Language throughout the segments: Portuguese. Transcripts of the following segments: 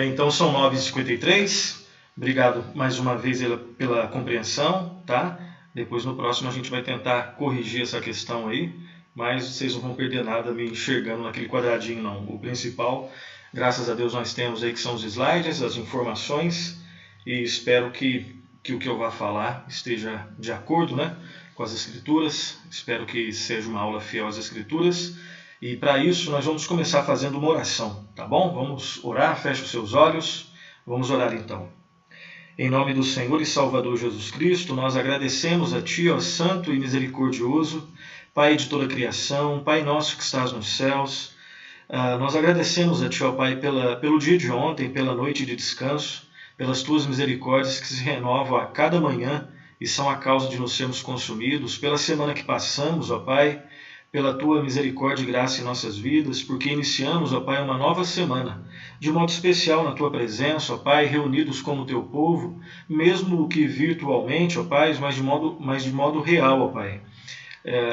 Bem, então são 9h53. Obrigado mais uma vez pela compreensão, tá? Depois no próximo a gente vai tentar corrigir essa questão aí, mas vocês não vão perder nada me enxergando naquele quadradinho não. O principal, graças a Deus, nós temos aí que são os slides, as informações, e espero que o que eu vá falar esteja de acordo, né, com as Escrituras. Espero que seja uma aula fiel às Escrituras. E para isso nós vamos começar fazendo uma oração, tá bom? Vamos orar, feche os seus olhos, vamos orar então. Em nome do Senhor e Salvador Jesus Cristo, nós agradecemos a Ti, ó Santo e Misericordioso, Pai de toda a criação, Pai nosso que estás nos céus. Nós agradecemos a Ti, ó Pai, pelo dia de ontem, pela noite de descanso, pelas Tuas misericórdias que se renovam a cada manhã e são a causa de nos sermos consumidos, pela semana que passamos, ó Pai, pela Tua misericórdia e graça em nossas vidas, porque iniciamos, ó Pai, uma nova semana, de modo especial na Tua presença, ó Pai, reunidos como Teu povo, mesmo que virtualmente, ó Pai, mas de modo real, ó Pai.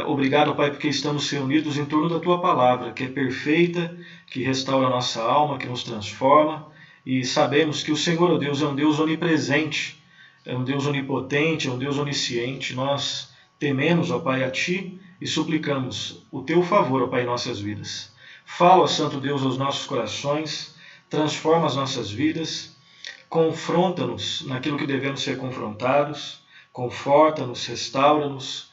Obrigado, ó Pai, porque estamos reunidos em torno da Tua palavra, que é perfeita, que restaura a nossa alma, que nos transforma, e sabemos que o Senhor, ó Deus, é um Deus onipresente, é um Deus onipotente, é um Deus onisciente. Nós tememos, ó Pai, a Ti, e suplicamos o Teu favor, ó Pai, em nossas vidas. Fala, ó Santo Deus, aos nossos corações, transforma as nossas vidas, confronta-nos naquilo que devemos ser confrontados, conforta-nos, restaura-nos,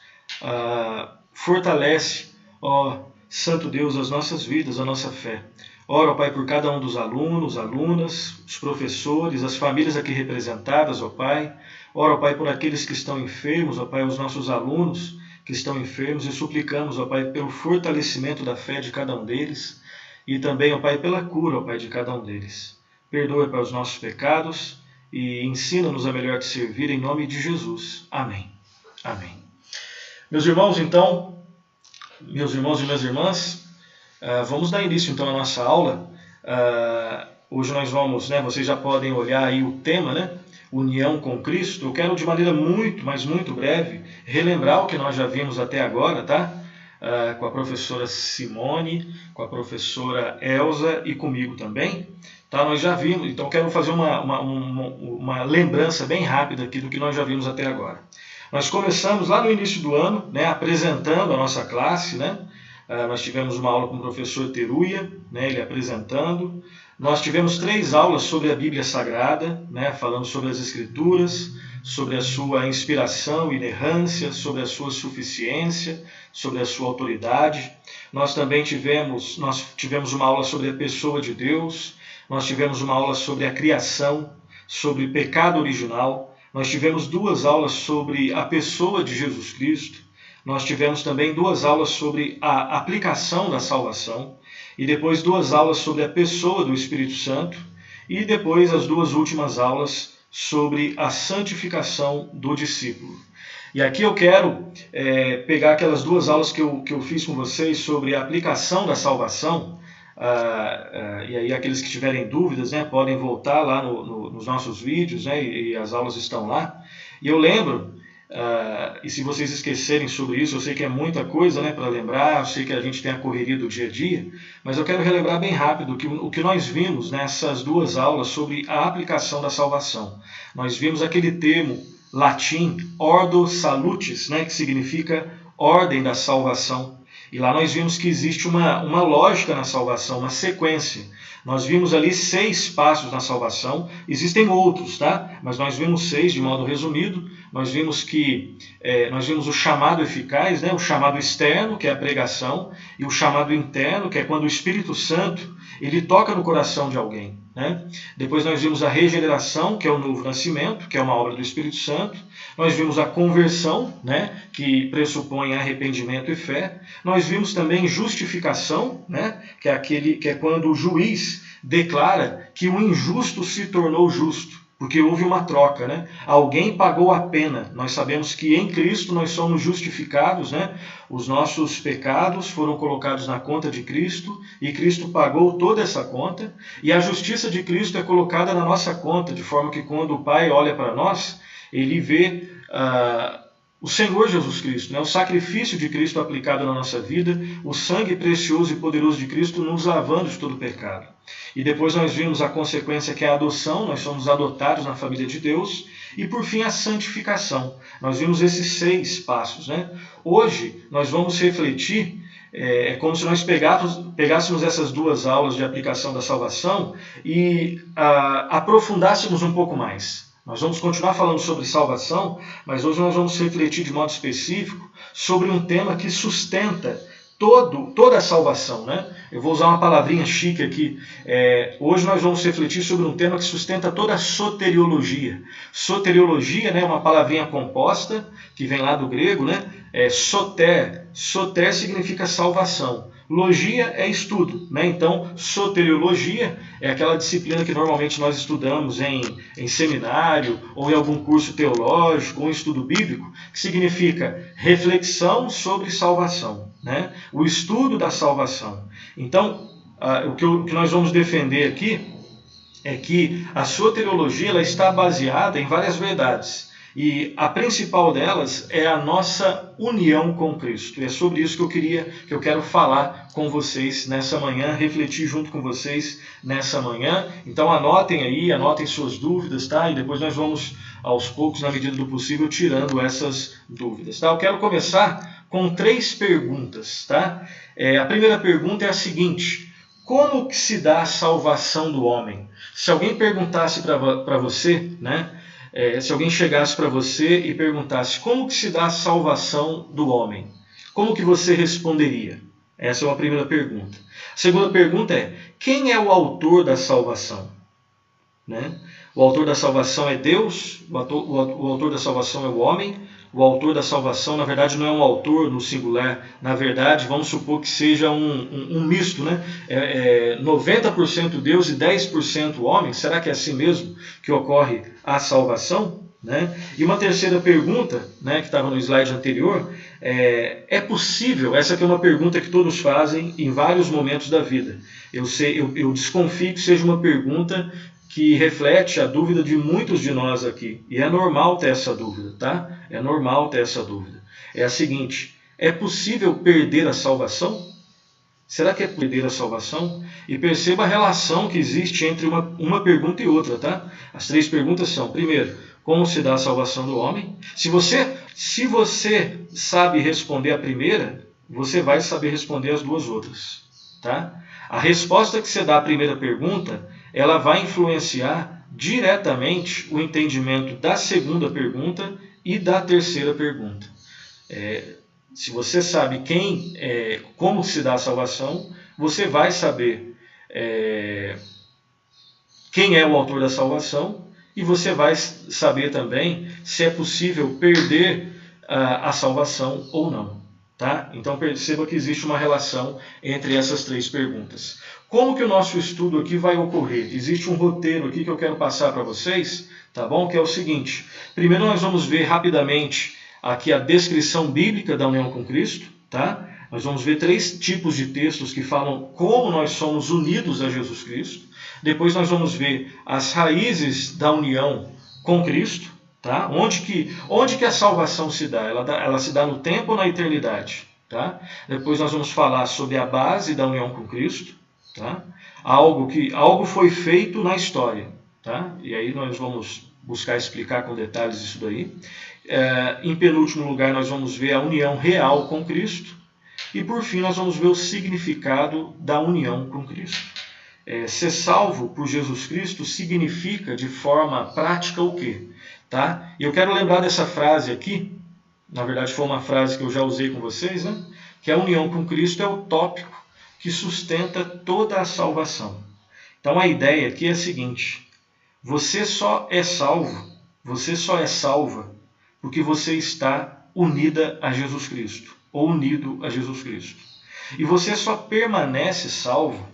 fortalece, ó Santo Deus, as nossas vidas, a nossa fé. Ora, ó Pai, por cada um dos alunos, alunas, os professores, as famílias aqui representadas, ó Pai. Ora, ó Pai, por aqueles que estão enfermos, ó Pai, os nossos alunos que estão enfermos, e suplicamos, ó Pai, pelo fortalecimento da fé de cada um deles e também, ó Pai, pela cura, ó Pai, de cada um deles. Perdoa, Pai, os nossos pecados e ensina-nos a melhor te servir em nome de Jesus. Amém. Amém. Meus irmãos, então, meus irmãos e minhas irmãs, vamos dar início então à nossa aula. Hoje nós vamos, vocês já podem olhar aí o tema, União com Cristo. Eu quero de maneira muito, mas muito breve, relembrar o que nós já vimos até agora, tá? Com a professora Simone, com a professora Elza e comigo também. Tá? Nós já vimos, então quero fazer uma lembrança bem rápida aqui do que nós já vimos até agora. Nós começamos lá no início do ano, apresentando a nossa classe, nós tivemos uma aula com o professor Teruya, ele apresentando. Nós tivemos 3 aulas sobre a Bíblia Sagrada, falando sobre as Escrituras, sobre a sua inspiração e inerrância, sobre a sua suficiência, sobre a sua autoridade. Nós também tivemos uma aula sobre a pessoa de Deus, nós tivemos uma aula sobre a criação, sobre o pecado original, nós tivemos 2 aulas sobre a pessoa de Jesus Cristo, nós tivemos também 2 aulas sobre a aplicação da salvação, e depois 2 aulas sobre a pessoa do Espírito Santo, e depois as 2 últimas aulas sobre a santificação do discípulo. E aqui eu quero pegar aquelas 2 aulas que eu fiz com vocês sobre a aplicação da salvação, e aí aqueles que tiverem dúvidas podem voltar lá nos nossos vídeos, e as aulas estão lá. E eu lembro, e se vocês esquecerem sobre isso, eu sei que é muita coisa para lembrar, eu sei que a gente tem a correria do dia a dia, mas eu quero relembrar bem rápido o que nós vimos nessas 2 aulas sobre a aplicação da salvação. Nós vimos aquele termo latim, ordo salutis, que significa ordem da salvação. E lá nós vimos que existe uma lógica na salvação, uma sequência. Nós vimos ali 6 passos na salvação, existem outros, tá? Mas nós vimos 6 de modo resumido. Nós vimos o chamado eficaz, o chamado externo, que é a pregação, e o chamado interno, que é quando o Espírito Santo ele toca no coração de alguém. Depois nós vimos a regeneração, que é o novo nascimento, que é uma obra do Espírito Santo. Nós vimos a conversão, que pressupõe arrependimento e fé. Nós vimos também justificação, que é quando o juiz declara que o injusto se tornou justo, porque houve uma troca, Alguém pagou a pena. Nós sabemos que em Cristo nós somos justificados, Os nossos pecados foram colocados na conta de Cristo e Cristo pagou toda essa conta, e a justiça de Cristo é colocada na nossa conta, de forma que quando o Pai olha para nós, ele vê o Senhor Jesus Cristo, né? O sacrifício de Cristo aplicado na nossa vida, o sangue precioso e poderoso de Cristo nos lavando de todo pecado. E depois nós vimos a consequência que é a adoção, nós somos adotados na família de Deus, e por fim a santificação. Nós vimos esses 6 passos, né? Hoje nós vamos refletir, é como se nós pegássemos essas 2 aulas de aplicação da salvação e aprofundássemos um pouco mais. Nós vamos continuar falando sobre salvação, mas hoje nós vamos refletir de modo específico sobre um tema que sustenta toda a salvação, né? Eu vou usar uma palavrinha chique aqui. Hoje nós vamos refletir sobre um tema que sustenta toda a soteriologia. Soteriologia, né, é uma palavrinha composta, que vem lá do grego, né? Soter. Soter significa salvação. Logia é estudo, né? Então, soteriologia é aquela disciplina que normalmente nós estudamos em seminário, ou em algum curso teológico, ou em estudo bíblico, que significa reflexão sobre salvação, né? O estudo da salvação. Então, o que nós vamos defender aqui é que a soteriologia ela está baseada em várias verdades. E a principal delas é a nossa união com Cristo. E é sobre isso que eu quero falar com vocês nessa manhã, refletir junto com vocês nessa manhã. Então anotem aí, anotem suas dúvidas, tá? E depois nós vamos, aos poucos, na medida do possível, tirando essas dúvidas, tá? Eu quero começar com 3 perguntas, tá? A primeira pergunta é a seguinte: como que se dá a salvação do homem? Se alguém perguntasse para você, né? Se alguém chegasse para você e perguntasse como que se dá a salvação do homem, como que você responderia? Essa é uma primeira pergunta. A segunda pergunta é: quem é o autor da salvação? Né? O autor da salvação é Deus? O autor da salvação é o homem? O autor da salvação, na verdade, não é um autor no singular. Na verdade, vamos supor que seja um misto, né? 90% Deus e 10% homem. Será que é assim mesmo que ocorre a salvação? Né? E uma terceira pergunta, né, que estava no slide anterior, é possível, essa aqui é uma pergunta que todos fazem em vários momentos da vida. Eu desconfio que seja uma pergunta que reflete a dúvida de muitos de nós aqui. E é normal ter essa dúvida, tá? É normal ter essa dúvida. É a seguinte: é possível perder a salvação? Será que é perder a salvação? E perceba a relação que existe entre uma pergunta e outra, tá? As 3 perguntas são: primeiro, como se dá a salvação do homem? Se você sabe responder a primeira, você vai saber responder as 2 outras, tá? A resposta que você dá à primeira pergunta, ela vai influenciar diretamente o entendimento da segunda pergunta e da terceira pergunta. Se você sabe como se dá a salvação, você vai saber quem é o autor da salvação, e você vai saber também se é possível perder a salvação ou não. Tá? Então perceba que existe uma relação entre essas 3 perguntas. Como que o nosso estudo aqui vai ocorrer? Existe um roteiro aqui que eu quero passar para vocês, tá bom? Que é o seguinte: primeiro nós vamos ver rapidamente aqui a descrição bíblica da união com Cristo, tá? Nós vamos ver 3 tipos de textos que falam como nós somos unidos a Jesus Cristo. Depois nós vamos ver as raízes da união com Cristo. Tá? Onde que a salvação se dá? Ela se dá no tempo ou na eternidade? Tá? Depois nós vamos falar sobre a base da união com Cristo. Tá? Algo foi feito na história. Tá? E aí nós vamos buscar explicar com detalhes isso daí. Em penúltimo lugar, nós vamos ver a união real com Cristo. E por fim, nós vamos ver o significado da união com Cristo. Ser salvo por Jesus Cristo significa, de forma prática, o quê? Tá? E eu quero lembrar dessa frase aqui, na verdade foi uma frase que eu já usei com vocês, né? Que a união com Cristo é o tópico que sustenta toda a salvação. Então a ideia aqui é a seguinte: você só é salvo, você só é salva porque você está unida a Jesus Cristo, ou unido a Jesus Cristo. E você só permanece salvo,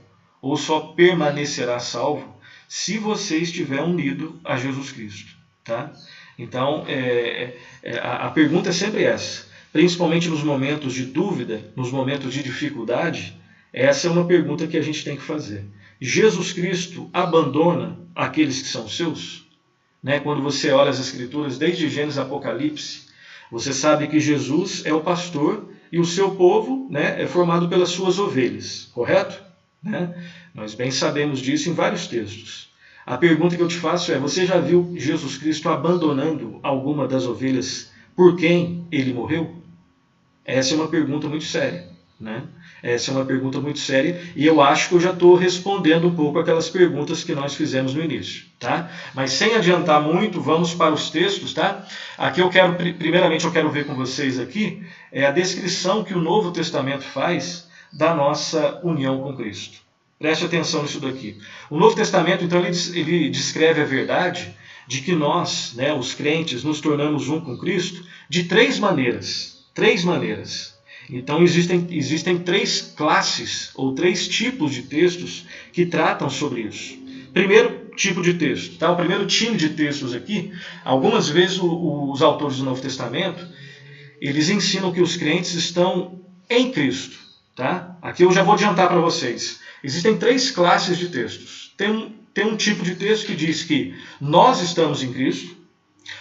ou só permanecerá salvo, se você estiver unido a Jesus Cristo. Tá? Então, a pergunta é sempre essa. Principalmente nos momentos de dúvida, nos momentos de dificuldade, essa é uma pergunta que a gente tem que fazer. Jesus Cristo abandona aqueles que são seus? Né? Quando você olha as Escrituras, desde Gênesis a Apocalipse, Você sabe que Jesus é o pastor e o seu povo, né, é formado pelas suas ovelhas, correto? Né? Nós bem sabemos disso em vários textos. A pergunta que eu te faço é, você já viu Jesus Cristo abandonando alguma das ovelhas por quem ele morreu? Essa é uma pergunta muito séria, né? Essa é uma pergunta muito séria e eu acho que eu já estou respondendo um pouco aquelas perguntas que nós fizemos no início, tá? Mas sem adiantar muito, vamos para os textos, tá? Aqui primeiramente eu quero ver com vocês aqui a descrição que o Novo Testamento faz da nossa união com Cristo. Preste atenção nisso daqui. O Novo Testamento, então, ele descreve a verdade de que nós, né, os crentes, nos tornamos um com Cristo de três maneiras. Três maneiras. Então existem três classes ou três tipos de textos que tratam sobre isso. Primeiro tipo de texto, tá? O primeiro time de textos aqui, algumas vezes os autores do Novo Testamento, eles ensinam que os crentes estão em Cristo, tá? Aqui eu já vou adiantar para vocês. Existem três classes de textos. Tem um tipo de texto que diz que nós estamos em Cristo,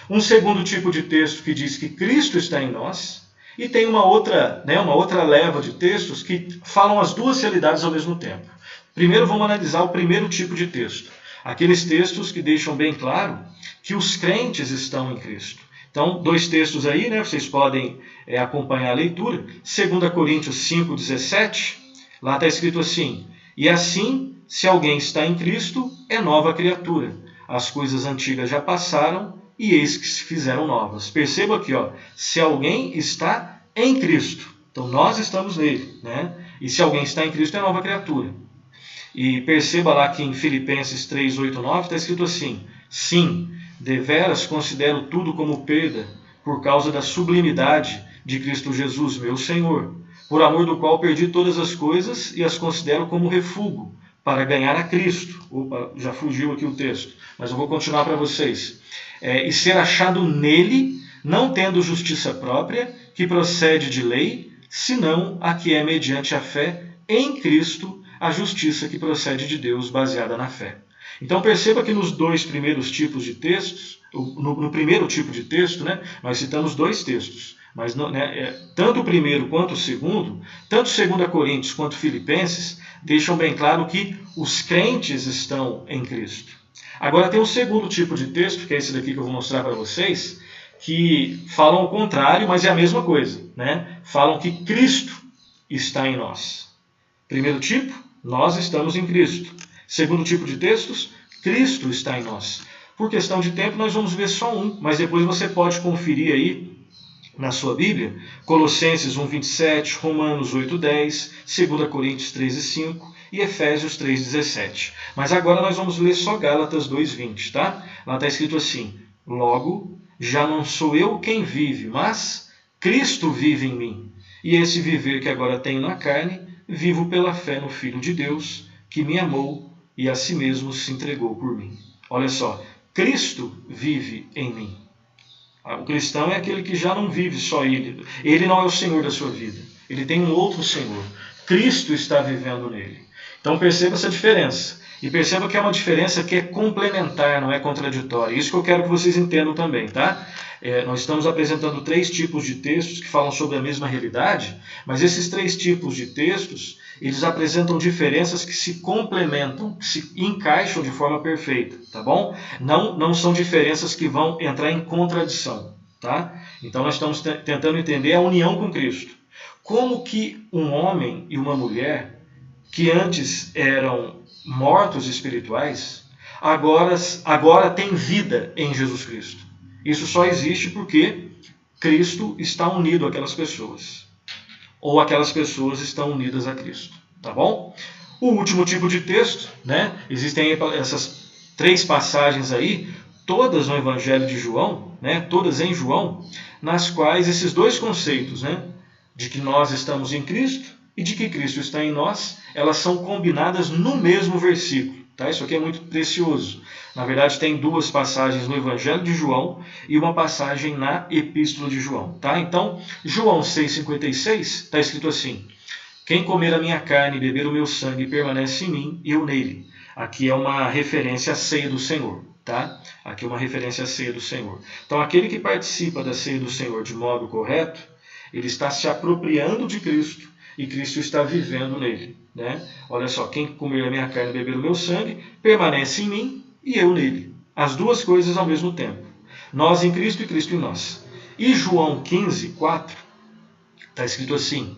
um segundo tipo de texto que diz que Cristo está em nós, e tem uma outra leva de textos que falam as duas realidades ao mesmo tempo. Primeiro vamos analisar o primeiro tipo de texto. Aqueles textos que deixam bem claro que os crentes estão em Cristo. Então, dois textos aí, né, vocês podem acompanhar a leitura. 2 Coríntios 5,17, lá está escrito assim, e assim, se alguém está em Cristo, é nova criatura. As coisas antigas já passaram, e eis que se fizeram novas. Perceba aqui, ó, se alguém está em Cristo, então nós estamos nele, né? E se alguém está em Cristo é nova criatura. E perceba lá que em Filipenses 3, 8, 9 está escrito assim, sim, deveras considero tudo como perda por causa da sublimidade de Cristo Jesus, meu Senhor, por amor do qual perdi todas as coisas e as considero como refúgio para ganhar a Cristo. Opa, já fugiu aqui o texto, mas eu vou continuar para vocês. E ser achado nele, não tendo justiça própria, que procede de lei, senão a que é mediante a fé em Cristo, a justiça que procede de Deus, baseada na fé. Então perceba que nos dois primeiros tipos de textos, no primeiro tipo de texto, né, nós citamos dois textos, mas tanto o primeiro quanto o segundo, tanto 2 Coríntios quanto Filipenses, deixam bem claro que os crentes estão em Cristo. Agora tem um segundo tipo de texto, que é esse daqui que eu vou mostrar para vocês, que falam o contrário, mas é a mesma coisa, né? Falam que Cristo está em nós. Primeiro tipo, nós estamos em Cristo. Segundo tipo de textos, Cristo está em nós. Por questão de tempo, nós vamos ver só um, mas depois você pode conferir aí na sua Bíblia, Colossenses 1:27, Romanos 8:10, 2 Coríntios 13:5 e Efésios 3:17. Mas agora nós vamos ler só Gálatas 2:20, tá? Lá está escrito assim, logo, já não sou eu quem vive, mas Cristo vive em mim. E esse viver que agora tenho na carne, vivo pela fé no Filho de Deus, que me amou e a si mesmo se entregou por mim. Olha só, Cristo vive em mim. O cristão é aquele que já não vive só ele. Ele não é o Senhor da sua vida. Ele tem um outro Senhor. Cristo está vivendo nele. Então perceba essa diferença. E perceba que é uma diferença que é complementar, não é contraditória. Isso que eu quero que vocês entendam também, tá? Nós estamos apresentando três tipos de textos que falam sobre a mesma realidade, mas esses três tipos de textos, eles apresentam diferenças que se complementam, que se encaixam de forma perfeita, tá bom? Não são diferenças que vão entrar em contradição, tá? Então nós estamos tentando entender a união com Cristo. Como que um homem e uma mulher, que antes eram mortos espirituais, agora têm vida em Jesus Cristo. Isso só existe porque Cristo está unido àquelas pessoas. Ou aquelas pessoas estão unidas a Cristo. Tá bom? O último tipo de texto, né? Existem essas três passagens aí, todas no Evangelho de João, né? Todas em João, nas quais esses dois conceitos, né? De que nós estamos em Cristo e de que Cristo está em nós, elas são combinadas no mesmo versículo. Tá? Isso aqui é muito precioso. Na verdade, tem duas passagens no Evangelho de João e uma passagem na Epístola de João. Tá? Então, João 6,56 está escrito assim, quem comer a minha carne e beber o meu sangue permanece em mim e eu nele. Aqui é uma referência à ceia do Senhor. Tá? Aqui uma referência à ceia do Senhor. Então, aquele que participa da ceia do Senhor de modo correto, ele está se apropriando de Cristo e Cristo está vivendo nele. Né? Olha só, quem comer a minha carne e beber o meu sangue, permanece em mim e eu nele. As duas coisas ao mesmo tempo. Nós em Cristo e Cristo em nós. E João 15, 4, está escrito assim: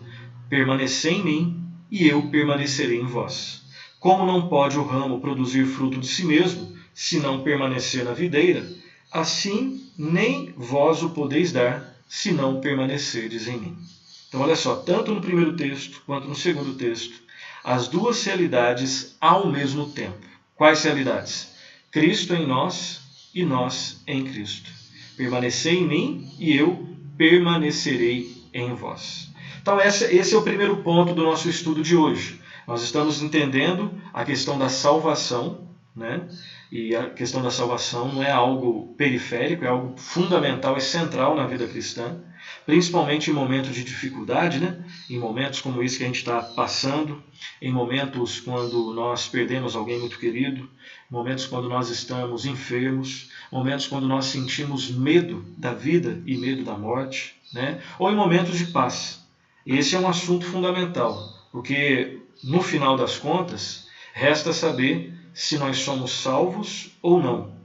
permanecei em mim e eu permanecerei em vós. Como não pode o ramo produzir fruto de si mesmo, se não permanecer na videira, assim nem vós o podeis dar, se não permanecerdes em mim. Então, olha só, tanto no primeiro texto quanto no segundo texto, as duas realidades ao mesmo tempo. Quais realidades? Cristo em nós e nós em Cristo. Permanecei em mim e eu permanecerei em vós. Então, esse é o primeiro ponto do nosso estudo de hoje. Nós estamos entendendo a questão da salvação, né? E a questão da salvação não é algo periférico, é algo fundamental e central na vida cristã, principalmente em momentos de dificuldade, né? Em momentos como esse que a gente está passando, em momentos quando nós perdemos alguém muito querido, momentos quando nós estamos enfermos, momentos quando nós sentimos medo da vida e medo da morte, né? Ou em momentos de paz. Esse é um assunto fundamental, porque no final das contas, resta saber se nós somos salvos ou não.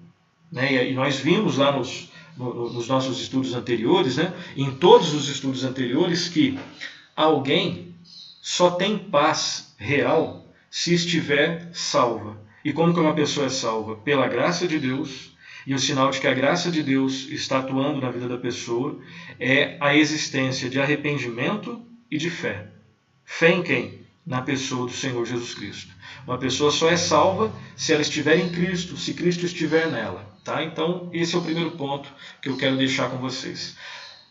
Né? E nós vimos lá nos nossos estudos anteriores, né? Em todos os estudos anteriores, que alguém só tem paz real se estiver salva. E como que uma pessoa é salva? Pela graça de Deus. E o sinal de que a graça de Deus está atuando na vida da pessoa é a existência de arrependimento e de fé. Fé em quem? Na pessoa do Senhor Jesus Cristo. Uma pessoa só é salva se ela estiver em Cristo, se Cristo estiver nela. Tá? Então, esse é o primeiro ponto que eu quero deixar com vocês.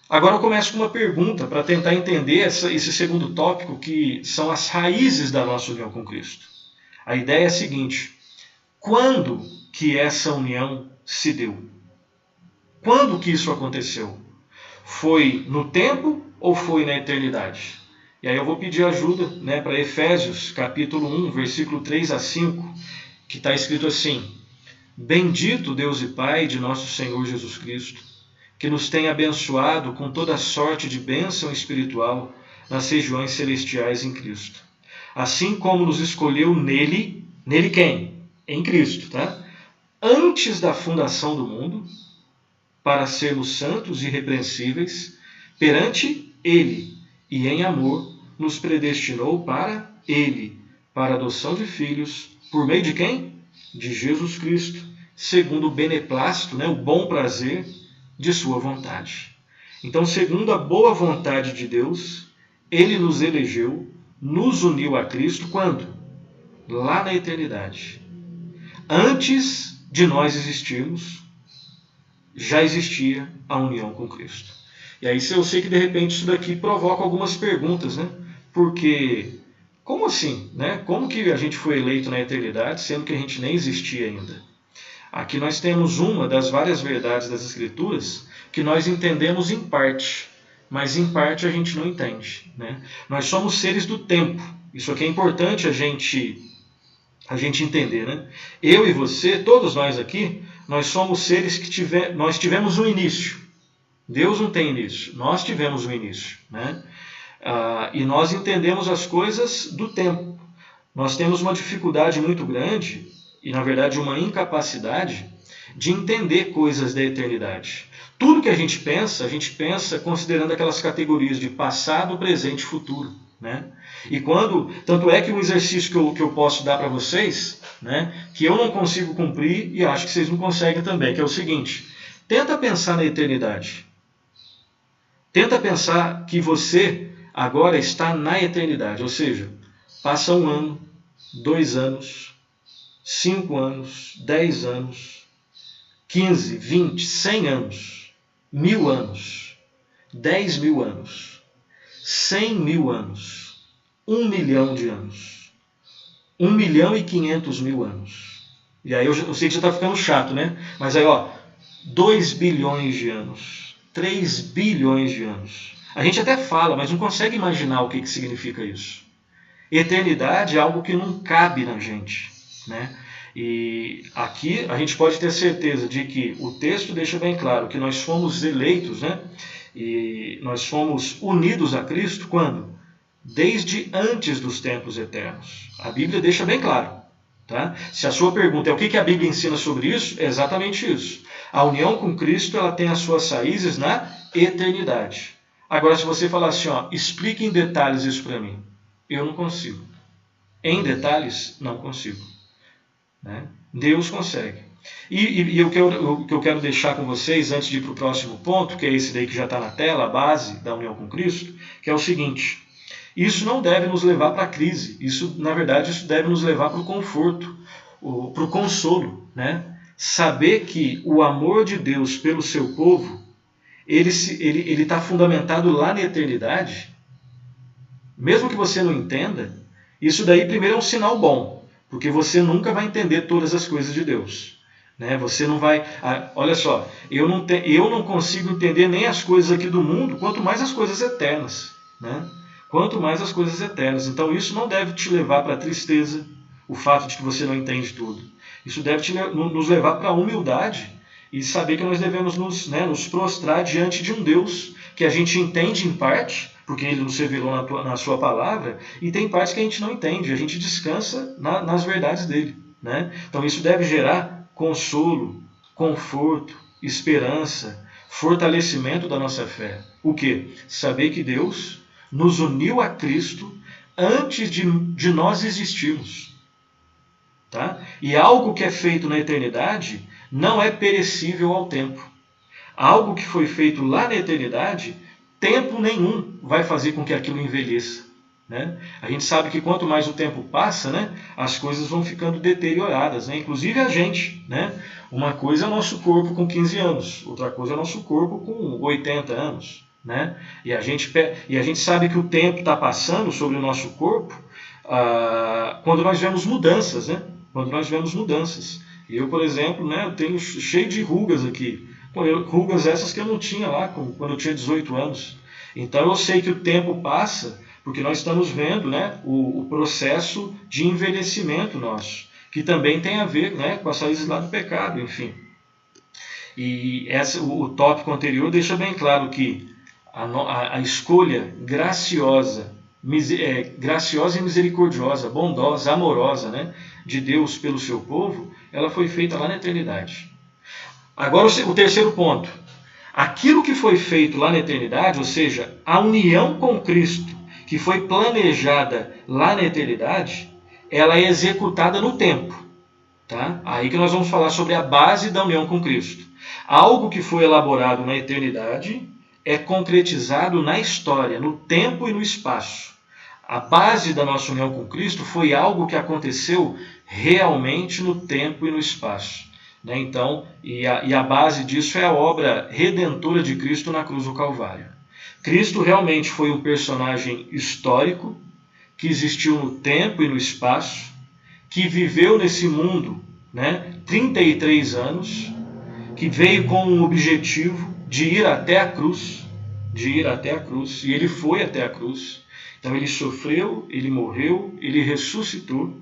Agora eu começo com uma pergunta para tentar entender esse segundo tópico, que são as raízes da nossa união com Cristo. A ideia é a seguinte: quando que essa união se deu? Quando que isso aconteceu? Foi no tempo ou foi na eternidade? E aí eu vou pedir ajuda, né, para Efésios, capítulo 1, versículo 3 a 5, que está escrito assim: bendito Deus e Pai de nosso Senhor Jesus Cristo, que nos tem abençoado com toda sorte de bênção espiritual nas regiões celestiais em Cristo. Assim como nos escolheu nele quem? Em Cristo, tá? Antes da fundação do mundo, para sermos santos e irrepreensíveis perante Ele, e em amor nos predestinou para Ele, para a adoção de filhos, por meio de quem? De Jesus Cristo, segundo o beneplácito, né, o bom prazer de sua vontade. Então, segundo a boa vontade de Deus, Ele nos elegeu, nos uniu a Cristo, quando? Lá na eternidade. Antes de nós existirmos, já existia a união com Cristo. E aí eu sei que de repente isso daqui provoca algumas perguntas, né? Porque, como assim? Né? Como que a gente foi eleito na eternidade, sendo que a gente nem existia ainda? Aqui nós temos uma das várias verdades das Escrituras que nós entendemos em parte, mas em parte a gente não entende. Né? Nós somos seres do tempo. Isso aqui é importante a gente entender. Né? Eu e você, todos nós aqui, nós somos seres que nós tivemos um início. Deus não tem início, nós tivemos um início. Né? E nós entendemos as coisas do tempo. Nós temos uma dificuldade muito grande, e na verdade uma incapacidade, de entender coisas da eternidade. Tudo que a gente pensa considerando aquelas categorias de passado, presente e futuro. Né? E tanto é que um exercício que eu posso dar para vocês, né, que eu não consigo cumprir e acho que vocês não conseguem também, que é o seguinte: tenta pensar na eternidade. Tenta pensar que você agora está na eternidade, ou seja, passa 1 ano, 2 anos, 5 anos, 10 anos, 15, 20, 100 anos, 1000 anos, 10 mil anos, 100 mil anos, 1 milhão de anos, 1 milhão e 500 mil anos. E aí eu sei que já está ficando chato, né? Mas aí, 2 bilhões de anos, 3 bilhões de anos. A gente até fala, mas não consegue imaginar o que significa isso. Eternidade é algo que não cabe na gente. Né? E aqui a gente pode ter certeza de que o texto deixa bem claro que nós fomos eleitos, né? E nós fomos unidos a Cristo quando? Desde antes dos tempos eternos. A Bíblia deixa bem claro. Tá? Se a sua pergunta é o que a Bíblia ensina sobre isso, é exatamente isso. A união com Cristo ela tem as suas raízes na eternidade. Agora, se você falar assim, explique em detalhes isso para mim, eu não consigo. Em detalhes, não consigo. Né? Deus consegue. E o que eu quero deixar com vocês, antes de ir para o próximo ponto, que é esse daí que já está na tela, a base da união com Cristo, que é o seguinte: isso não deve nos levar para a crise, na verdade, isso deve nos levar para o conforto, para o consolo. Né? Saber que o amor de Deus pelo seu povo, ele está fundamentado lá na eternidade, mesmo que você não entenda, isso daí primeiro é um sinal bom, porque você nunca vai entender todas as coisas de Deus. Né? Você não vai... olha só, eu não consigo entender nem as coisas aqui do mundo, quanto mais as coisas eternas. Né? Quanto mais as coisas eternas. Então isso não deve te levar para a tristeza, o fato de que você não entende tudo. Isso deve nos levar para a humildade e saber que nós devemos nos prostrar diante de um Deus que a gente entende em parte, porque Ele nos revelou na sua palavra, e tem partes que a gente não entende, a gente descansa nas verdades dele. Né? Então isso deve gerar consolo, conforto, esperança, fortalecimento da nossa fé. O quê? Saber que Deus nos uniu a Cristo antes de nós existirmos. Tá? E algo que é feito na eternidade não é perecível ao tempo. Algo que foi feito lá na eternidade, tempo nenhum vai fazer com que aquilo envelheça. Né? A gente sabe que quanto mais o tempo passa, né, as coisas vão ficando deterioradas, né? Inclusive a gente. Né? Uma coisa é o nosso corpo com 15 anos, outra coisa é o nosso corpo com 80 anos. Né? E a gente sabe que o tempo está passando sobre o nosso corpo quando nós vemos mudanças. Né? Quando nós vemos mudanças. Eu, por exemplo, né, eu tenho cheio de rugas aqui. Rugas essas que eu não tinha lá quando eu tinha 18 anos. Então eu sei que o tempo passa porque nós estamos vendo, né, o processo de envelhecimento nosso, que também tem a ver, né, com as raízes lá do pecado, enfim. E o tópico anterior deixa bem claro que a escolha graciosa e misericordiosa, bondosa, amorosa, né, de Deus pelo seu povo, ela foi feita lá na eternidade. Agora o terceiro ponto. Aquilo que foi feito lá na eternidade, ou seja, a união com Cristo, que foi planejada lá na eternidade, ela é executada no tempo. Tá? Aí que nós vamos falar sobre a base da união com Cristo. Algo que foi elaborado na eternidade é concretizado na história, no tempo e no espaço. A base da nossa união com Cristo foi algo que aconteceu realmente no tempo e no espaço. Né? Então, e a base disso é a obra redentora de Cristo na cruz do Calvário. Cristo realmente foi um personagem histórico que existiu no tempo e no espaço, que viveu nesse mundo, né, 33 anos, que veio com um objetivo de ir até a cruz, e ele foi até a cruz. Então ele sofreu, ele morreu, ele ressuscitou,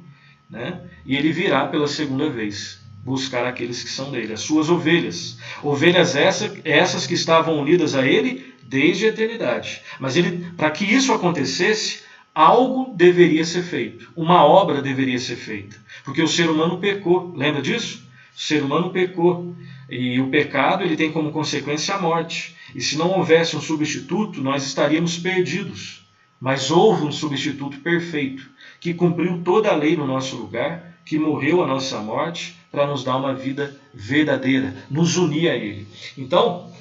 né, e ele virá pela segunda vez buscar aqueles que são dele, as suas ovelhas. Ovelhas essas que estavam unidas a ele desde a eternidade. Mas para que isso acontecesse, algo deveria ser feito. Uma obra deveria ser feita. Porque o ser humano pecou. Lembra disso? O ser humano pecou. E o pecado ele tem como consequência a morte. E se não houvesse um substituto, nós estaríamos perdidos. Mas houve um substituto perfeito, que cumpriu toda a lei no nosso lugar, que morreu a nossa morte para nos dar uma vida verdadeira, nos unir a Ele. Então,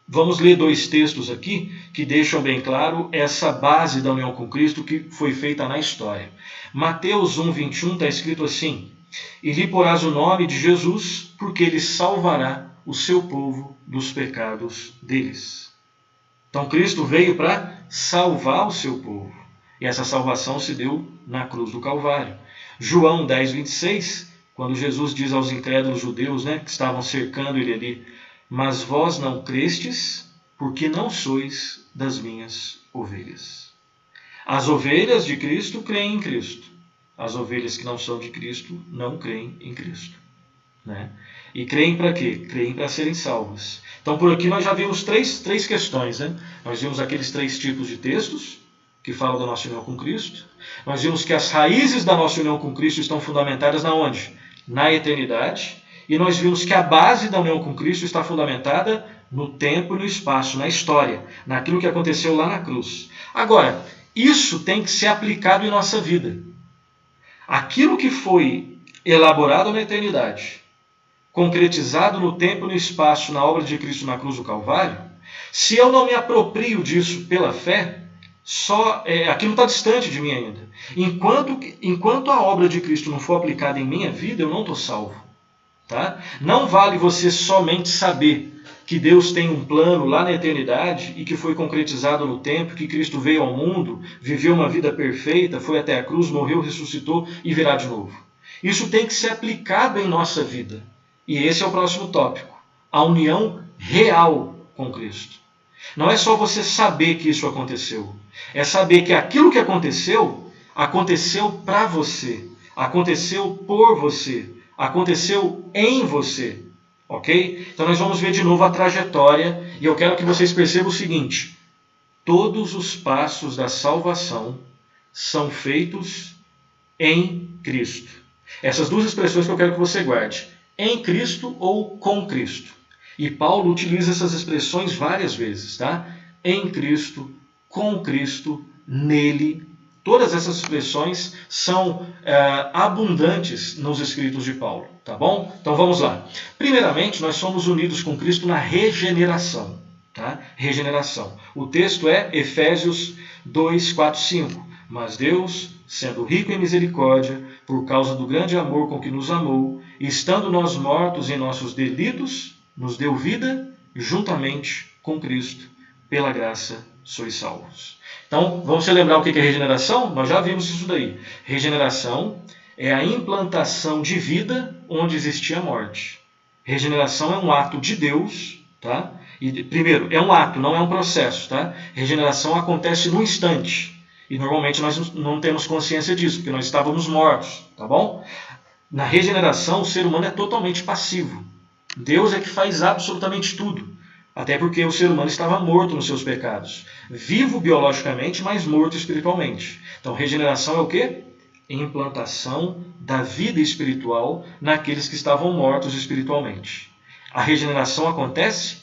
vamos ler 2 textos aqui que deixam bem claro essa base da união com Cristo que foi feita na história. Mateus 1:21 está escrito assim: E lhe porás o nome de Jesus, porque Ele salvará o seu povo dos pecados deles. Então Cristo veio para salvar o seu povo. E essa salvação se deu na cruz do Calvário. João 10:26, quando Jesus diz aos incrédulos judeus, né, que estavam cercando ele ali: Mas vós não crestes, porque não sois das minhas ovelhas. As ovelhas de Cristo creem em Cristo. as ovelhas que não são de Cristo não creem em Cristo. Né? E creem para quê? Creem para serem salvas. Então, por aqui nós já vimos três questões. Né? Nós vimos aqueles 3 tipos de textos que falam da nossa união com Cristo. Nós vimos que as raízes da nossa união com Cristo estão fundamentadas na onde? Na eternidade. E nós vimos que a base da união com Cristo está fundamentada no tempo e no espaço, na história, naquilo que aconteceu lá na cruz. Agora, isso tem que ser aplicado em nossa vida. Aquilo que foi elaborado na eternidade, concretizado no tempo e no espaço, na obra de Cristo na cruz do Calvário, se eu não me aproprio disso pela fé, aquilo está distante de mim ainda. Enquanto a obra de Cristo não for aplicada em minha vida, eu não estou salvo. Tá? Não vale você somente saber que Deus tem um plano lá na eternidade e que foi concretizado no tempo, que Cristo veio ao mundo, viveu uma vida perfeita, foi até a cruz, morreu, ressuscitou e virá de novo. Isso tem que ser aplicado em nossa vida. E esse é o próximo tópico. A união real com Cristo. Não é só você saber que isso aconteceu. É saber que aquilo que aconteceu para você. Aconteceu por você. Aconteceu em você. Ok? Então nós vamos ver de novo a trajetória. E eu quero que vocês percebam o seguinte. Todos os passos da salvação são feitos em Cristo. Essas 2 expressões que eu quero que você guarde. Em Cristo ou com Cristo. E Paulo utiliza essas expressões várias vezes. Tá? Em Cristo, com Cristo, nele. Todas essas expressões são abundantes nos escritos de Paulo. Tá bom? Então vamos lá. Primeiramente, nós somos unidos com Cristo na regeneração. Tá? Regeneração. O texto é Efésios 2, 4, 5. Mas Deus, sendo rico em misericórdia, por causa do grande amor com que nos amou, e estando nós mortos em nossos delitos, nos deu vida juntamente com Cristo. Pela graça sois salvos. Então, vamos se lembrar o que é regeneração? Nós já vimos isso daí. Regeneração é a implantação de vida onde existia morte. Regeneração é um ato de Deus, tá? E, primeiro, é um ato, não é um processo, tá? Regeneração acontece no instante. E normalmente nós não temos consciência disso, porque nós estávamos mortos, tá bom? Na regeneração, o ser humano é totalmente passivo. Deus é que faz absolutamente tudo. Até porque o ser humano estava morto nos seus pecados. Vivo biologicamente, mas morto espiritualmente. Então, regeneração é o quê? Implantação da vida espiritual naqueles que estavam mortos espiritualmente. A regeneração acontece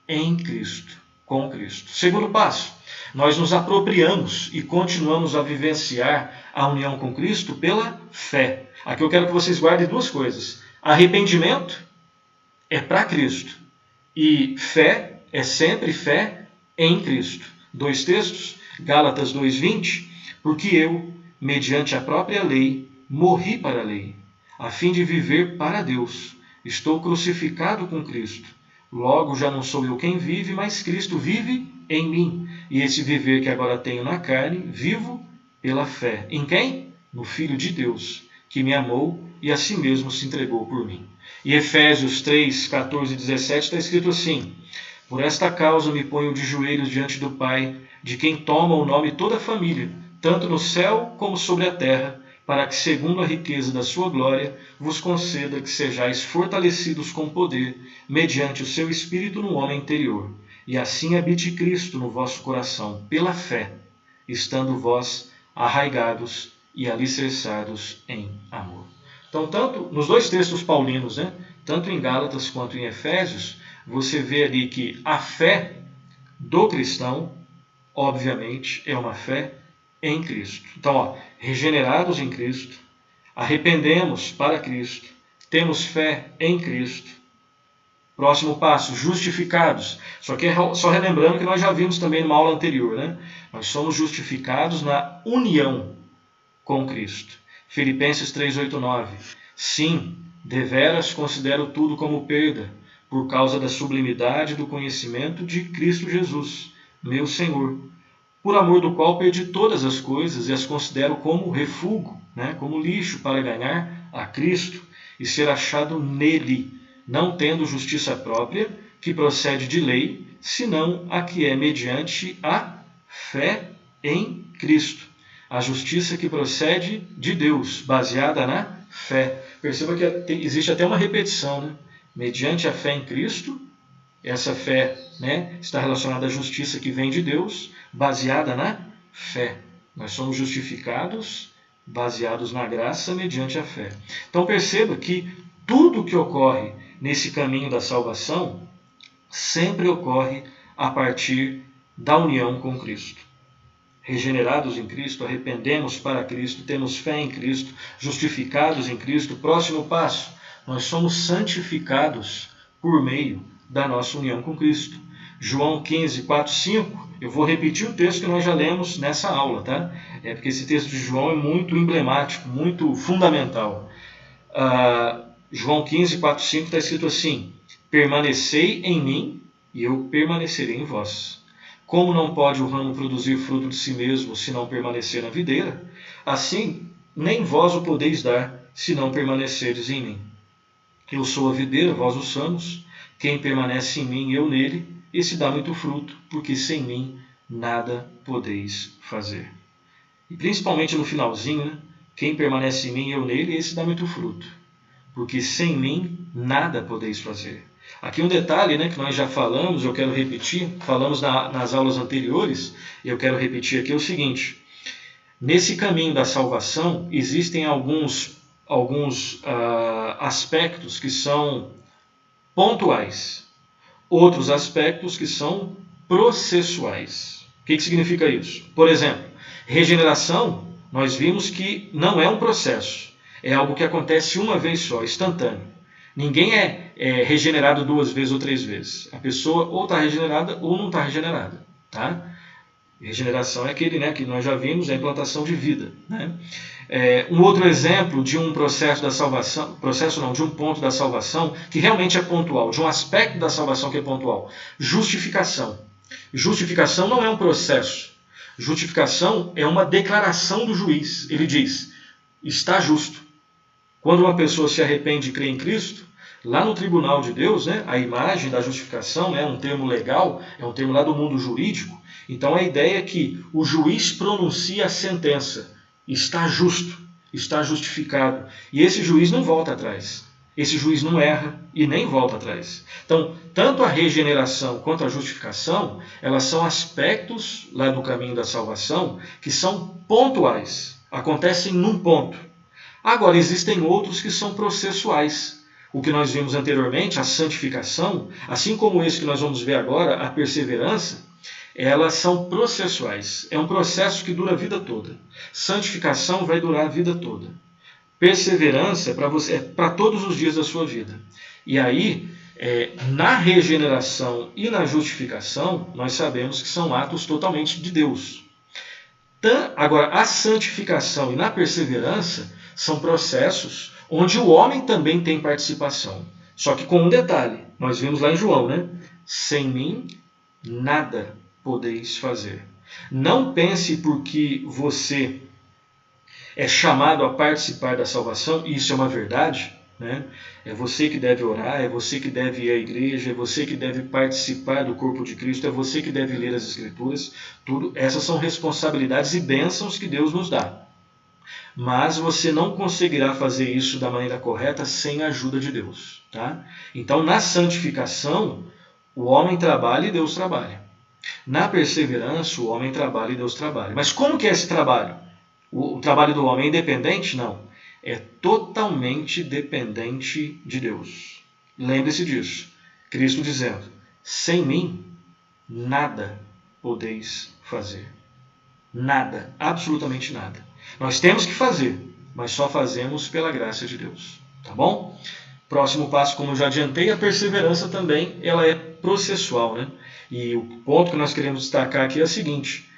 em Cristo, com Cristo. Segundo passo, nós nos apropriamos e continuamos a vivenciar a união com Cristo pela fé. Aqui eu quero que vocês guardem 2 coisas. Arrependimento é para Cristo. E fé é sempre fé em Cristo. 2 textos, Gálatas 2:20, porque eu, mediante a própria lei, morri para a lei, a fim de viver para Deus. Estou crucificado com Cristo. Logo já não sou eu quem vive, mas Cristo vive em mim. E esse viver que agora tenho na carne, vivo pela fé. Em quem? No Filho de Deus, que me amou e a si mesmo se entregou por mim. E Efésios 3, 14 e 17 está escrito assim: por esta causa me ponho de joelhos diante do Pai, de quem toma o nome toda a família, tanto no céu como sobre a terra, para que, segundo a riqueza da sua glória, vos conceda que sejais fortalecidos com poder, mediante o seu Espírito no homem interior, e assim habite Cristo no vosso coração, pela fé, estando vós arraigados e alicerçados em amor. Então, tanto nos 2 textos paulinos, né, tanto em Gálatas quanto em Efésios, você vê ali que a fé do cristão, obviamente, é uma fé em Cristo. Então, regenerados em Cristo, arrependemos para Cristo, temos fé em Cristo. Próximo passo, justificados. Só relembrando que nós já vimos também numa aula anterior, né? Nós somos justificados na união com Cristo. Filipenses 3, 8, 9. Sim, deveras considero tudo como perda, por causa da sublimidade do conhecimento de Cristo Jesus, meu Senhor, por amor do qual perdi todas as coisas e as considero como refúgio, né, como lixo para ganhar a Cristo e ser achado nele, não tendo justiça própria, que procede de lei, senão a que é mediante a fé em Cristo, A justiça que procede de Deus, baseada na fé. Perceba que existe até uma repetição, né? Mediante a fé em Cristo, essa fé, né, está relacionada à justiça que vem de Deus, baseada na fé. Nós somos justificados, baseados na graça, mediante a fé. Então perceba que tudo que ocorre nesse caminho da salvação sempre ocorre a partir da união com Cristo. Regenerados em Cristo, arrependemos para Cristo, temos fé em Cristo, justificados em Cristo. Próximo passo, nós somos santificados por meio da nossa união com Cristo. João 15, 4, 5, eu vou repetir o texto que nós já lemos nessa aula, tá? Porque esse texto de João é muito emblemático, muito fundamental. João 15, 4, 5 está escrito assim: permanecei em mim e eu permanecerei em vós. Como não pode o ramo produzir fruto de si mesmo se não permanecer na videira, assim nem vós o podeis dar se não permanecerdes em mim. Eu sou a videira, vós os ramos. Quem permanece em mim e eu nele, esse dá muito fruto, porque sem mim nada podeis fazer. E principalmente no finalzinho, né? Quem permanece em mim e eu nele, esse dá muito fruto, porque sem mim nada podeis fazer. Aqui um detalhe, né, que nós já falamos, eu quero repetir, falamos nas aulas anteriores, eu quero repetir aqui, é o seguinte: nesse caminho da salvação existem alguns aspectos que são pontuais, outros aspectos que são processuais. O que significa isso? Por exemplo, regeneração, nós vimos que não é um processo, é algo que acontece uma vez só, instantâneo. Ninguém é regenerado 2 vezes ou 3 vezes. A pessoa ou está regenerada ou não está regenerada. Tá? Regeneração é aquele, né, que nós já vimos, é a implantação de vida. Né? Um outro exemplo de um processo da salvação, de um ponto da salvação que realmente é pontual, de um aspecto da salvação que é pontual: justificação. Justificação não é um processo. Justificação é uma declaração do juiz. Ele diz: está justo. Quando uma pessoa se arrepende e crê em Cristo, lá no tribunal de Deus, né, a imagem da justificação é um termo legal, é um termo lá do mundo jurídico. Então a ideia é que o juiz pronuncia a sentença: está justo, está justificado. E esse juiz não volta atrás. Esse juiz não erra e nem volta atrás. Então, tanto a regeneração quanto a justificação, elas são aspectos lá do caminho da salvação que são pontuais, acontecem num ponto. Agora, existem outros que são processuais. O que nós vimos anteriormente, a santificação, assim como esse que nós vamos ver agora, a perseverança, elas são processuais. É um processo que dura a vida toda. Santificação vai durar a vida toda. Perseverança é para todos os dias da sua vida. E aí, na regeneração e na justificação, nós sabemos que são atos totalmente de Deus. Agora, a santificação e na perseverança são processos onde o homem também tem participação. Só que com um detalhe, nós vimos lá em João, né? Sem mim, nada podeis fazer. Não pense porque você é chamado a participar da salvação, e isso é uma verdade, né? É você que deve orar, é você que deve ir à igreja, é você que deve participar do corpo de Cristo, é você que deve ler as Escrituras. Tudo, essas são responsabilidades e bênçãos que Deus nos dá. Mas você não conseguirá fazer isso da maneira correta sem a ajuda de Deus. Tá? Então, na santificação, o homem trabalha e Deus trabalha. Na perseverança, o homem trabalha e Deus trabalha. Mas como que é esse trabalho? O trabalho do homem é independente? Não. É totalmente dependente de Deus. Lembre-se disso. Cristo dizendo: sem mim, nada podeis fazer. Nada, absolutamente nada. Nós temos que fazer, mas só fazemos pela graça de Deus. Tá bom? Próximo passo, como eu já adiantei, a perseverança também ela é processual. Né? E o ponto que nós queremos destacar aqui é o seguinte: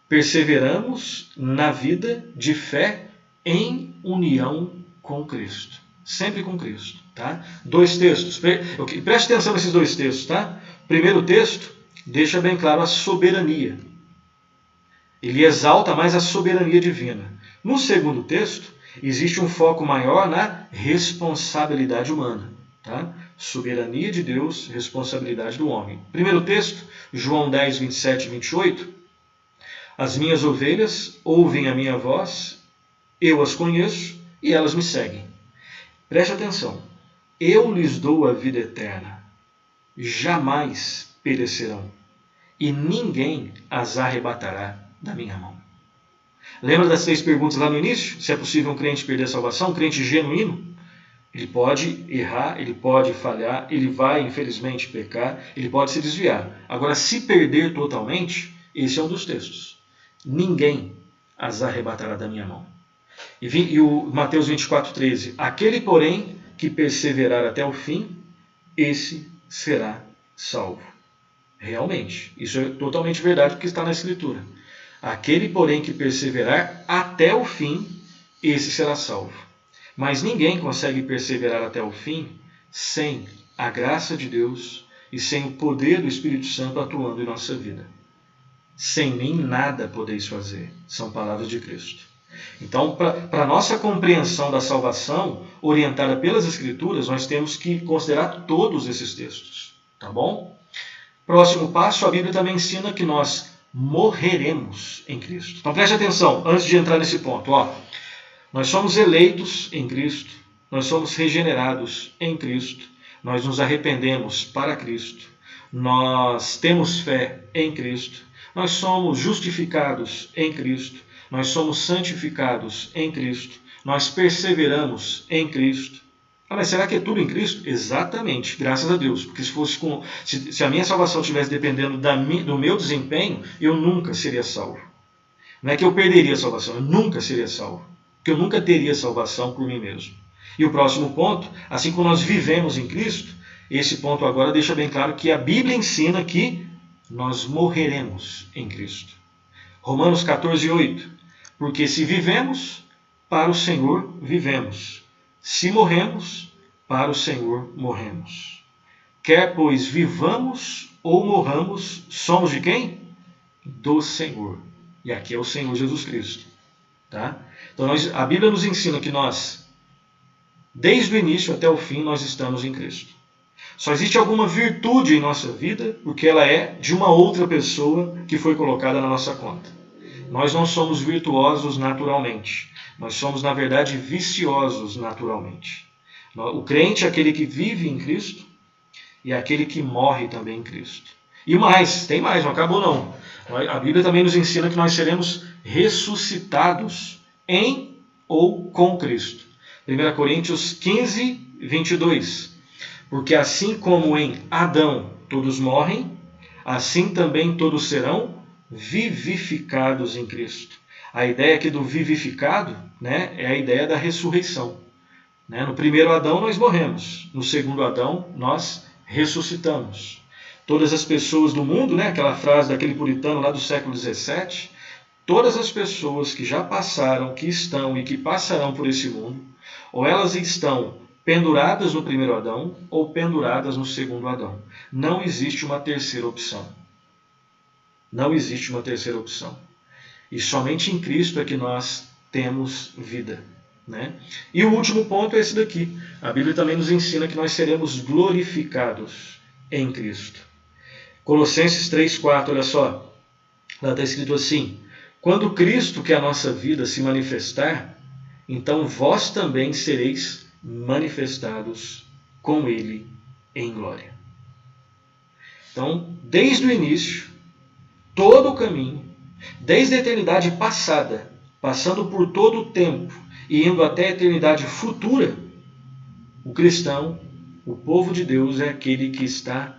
perseveramos na vida de fé em união com Cristo. Sempre com Cristo. Tá? 2 textos. Preste atenção nesses 2 textos. Tá? Primeiro texto deixa bem claro a soberania. Ele exalta mais a soberania divina. No segundo texto, existe um foco maior na responsabilidade humana. Tá? Soberania de Deus, responsabilidade do homem. Primeiro texto, João 10, 27 e 28. As minhas ovelhas ouvem a minha voz, eu as conheço e elas me seguem. Preste atenção. Eu lhes dou a vida eterna. Jamais perecerão. E ninguém as arrebatará da minha mão. Lembra das 3 perguntas lá no início? Se é possível um crente perder a salvação? Um crente genuíno? Ele pode errar, ele pode falhar, ele vai, infelizmente, pecar, ele pode se desviar. Agora, se perder totalmente, esse é um dos textos. Ninguém as arrebatará da minha mão. E o Mateus 24:13. Aquele, porém, que perseverar até o fim, esse será salvo. Realmente, isso é totalmente verdade porque está na Escritura. Aquele, porém, que perseverar até o fim, esse será salvo. Mas ninguém consegue perseverar até o fim sem a graça de Deus e sem o poder do Espírito Santo atuando em nossa vida. Sem mim nada podeis fazer, são palavras de Cristo. Então, para a nossa compreensão da salvação, orientada pelas Escrituras, nós temos que considerar todos esses textos. Tá bom? Próximo passo, a Bíblia também ensina que nós morreremos em Cristo. Então preste atenção, antes de entrar nesse ponto. Nós somos eleitos em Cristo, nós somos regenerados em Cristo, nós nos arrependemos para Cristo, nós temos fé em Cristo, nós somos justificados em Cristo, nós somos santificados em Cristo, nós perseveramos em Cristo. Mas será que é tudo em Cristo? Exatamente, graças a Deus. Porque se a minha salvação estivesse dependendo do meu desempenho, eu nunca seria salvo. Não é que eu perderia a salvação, eu nunca seria salvo. Porque eu nunca teria salvação por mim mesmo. E o próximo ponto, assim como nós vivemos em Cristo, esse ponto agora deixa bem claro que a Bíblia ensina que nós morreremos em Cristo. Romanos 14:8. Porque se vivemos, para o Senhor vivemos. Se morremos, para o Senhor morremos. Quer, pois, vivamos ou morramos, somos de quem? Do Senhor. E aqui é o Senhor Jesus Cristo. Tá? Então a Bíblia nos ensina que nós, desde o início até o fim, nós estamos em Cristo. Só existe alguma virtude em nossa vida porque ela é de uma outra pessoa que foi colocada na nossa conta. Nós não somos virtuosos naturalmente. Nós somos, na verdade, viciosos naturalmente. O crente é aquele que vive em Cristo e é aquele que morre também em Cristo. E mais, tem mais, não acabou não. A Bíblia também nos ensina que nós seremos ressuscitados em ou com Cristo. 1 Coríntios 15:22. Porque assim como em Adão todos morrem, assim também todos serão vivificados em Cristo. A ideia aqui do vivificado, é a ideia da ressurreição. No primeiro Adão nós morremos, no segundo Adão nós ressuscitamos. Todas as pessoas do mundo, aquela frase daquele puritano lá do século XVII, todas as pessoas que já passaram, que estão e que passarão por esse mundo, ou elas estão penduradas no primeiro Adão ou penduradas no segundo Adão. Não existe uma terceira opção. Não existe uma terceira opção. E somente em Cristo é que nós temos vida. E o último ponto é esse daqui. A Bíblia também nos ensina que nós seremos glorificados em Cristo. Colossenses 3:4, olha só. Lá está escrito assim: quando Cristo, que é a nossa vida, se manifestar, então vós também sereis manifestados com Ele em glória. Então, desde o início, todo o caminho, desde a eternidade passada, passando por todo o tempo e indo até a eternidade futura, o cristão, o povo de Deus, é aquele que está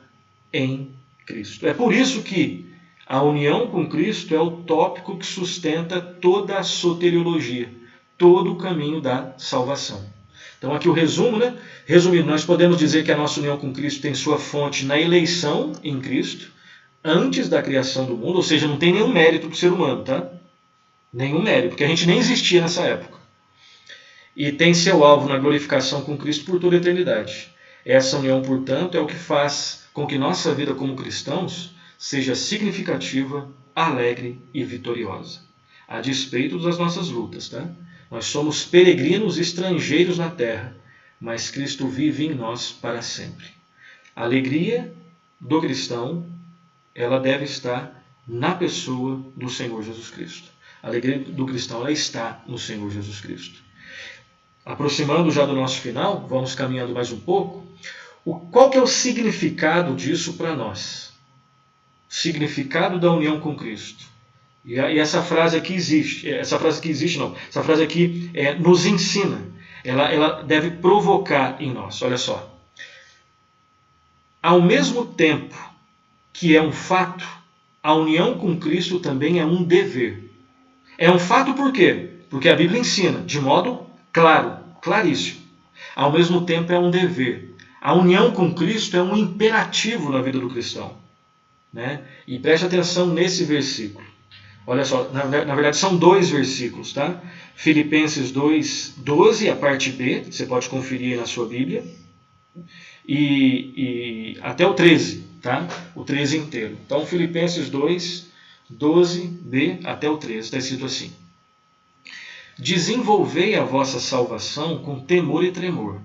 em Cristo. É por isso que a união com Cristo é o tópico que sustenta toda a soteriologia, todo o caminho da salvação. Então aqui o resumo, Resumindo, nós podemos dizer que a nossa união com Cristo tem sua fonte na eleição em Cristo, antes da criação do mundo, ou seja, não tem nenhum mérito para o ser humano, tá? Nenhum mérito, porque a gente nem existia nessa época. E tem seu alvo na glorificação com Cristo por toda a eternidade. Essa união, portanto, é o que faz com que nossa vida como cristãos seja significativa, alegre e vitoriosa, a despeito das nossas lutas, tá? Nós somos peregrinos estrangeiros na terra, mas Cristo vive em nós para sempre. A alegria do cristão, ela deve estar na pessoa do Senhor Jesus Cristo. A alegria do cristão ela está no Senhor Jesus Cristo. Aproximando já do nosso final, vamos caminhando mais um pouco. Qual que é o significado disso para nós? O significado da união com Cristo. E essa frase aqui existe. Essa frase aqui nos ensina. Ela deve provocar em nós. Olha só. Ao mesmo tempo que é um fato, a união com Cristo também é um dever. É um fato por quê? Porque a Bíblia ensina de modo claro, claríssimo. Ao mesmo tempo é um dever. A união com Cristo é um imperativo na vida do cristão. Né? E preste atenção nesse versículo. Olha só, na verdade são 2 versículos, tá? Filipenses 2, 12, a parte B, você pode conferir aí na sua Bíblia. E até o 13, tá? O 13 inteiro. Então, Filipenses 2, 12b até o 13, está escrito assim: desenvolvei a vossa salvação com temor e tremor,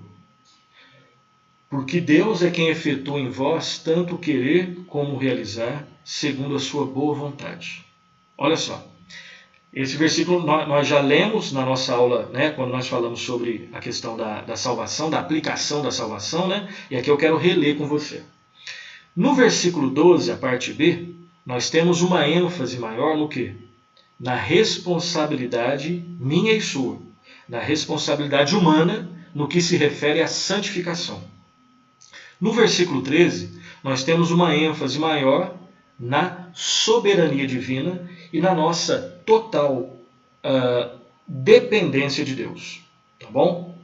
porque Deus é quem efetua em vós tanto querer como realizar, segundo a sua boa vontade. Olha só, esse versículo nós já lemos na nossa aula, né, quando nós falamos sobre a questão da salvação, da aplicação da salvação, né, e aqui eu quero reler com você. No versículo 12, a parte B, nós temos uma ênfase maior no quê? Na responsabilidade minha e sua, na responsabilidade humana no que se refere à santificação. No versículo 13, nós temos uma ênfase maior na soberania divina e na nossa total dependência de Deus. Tá bom?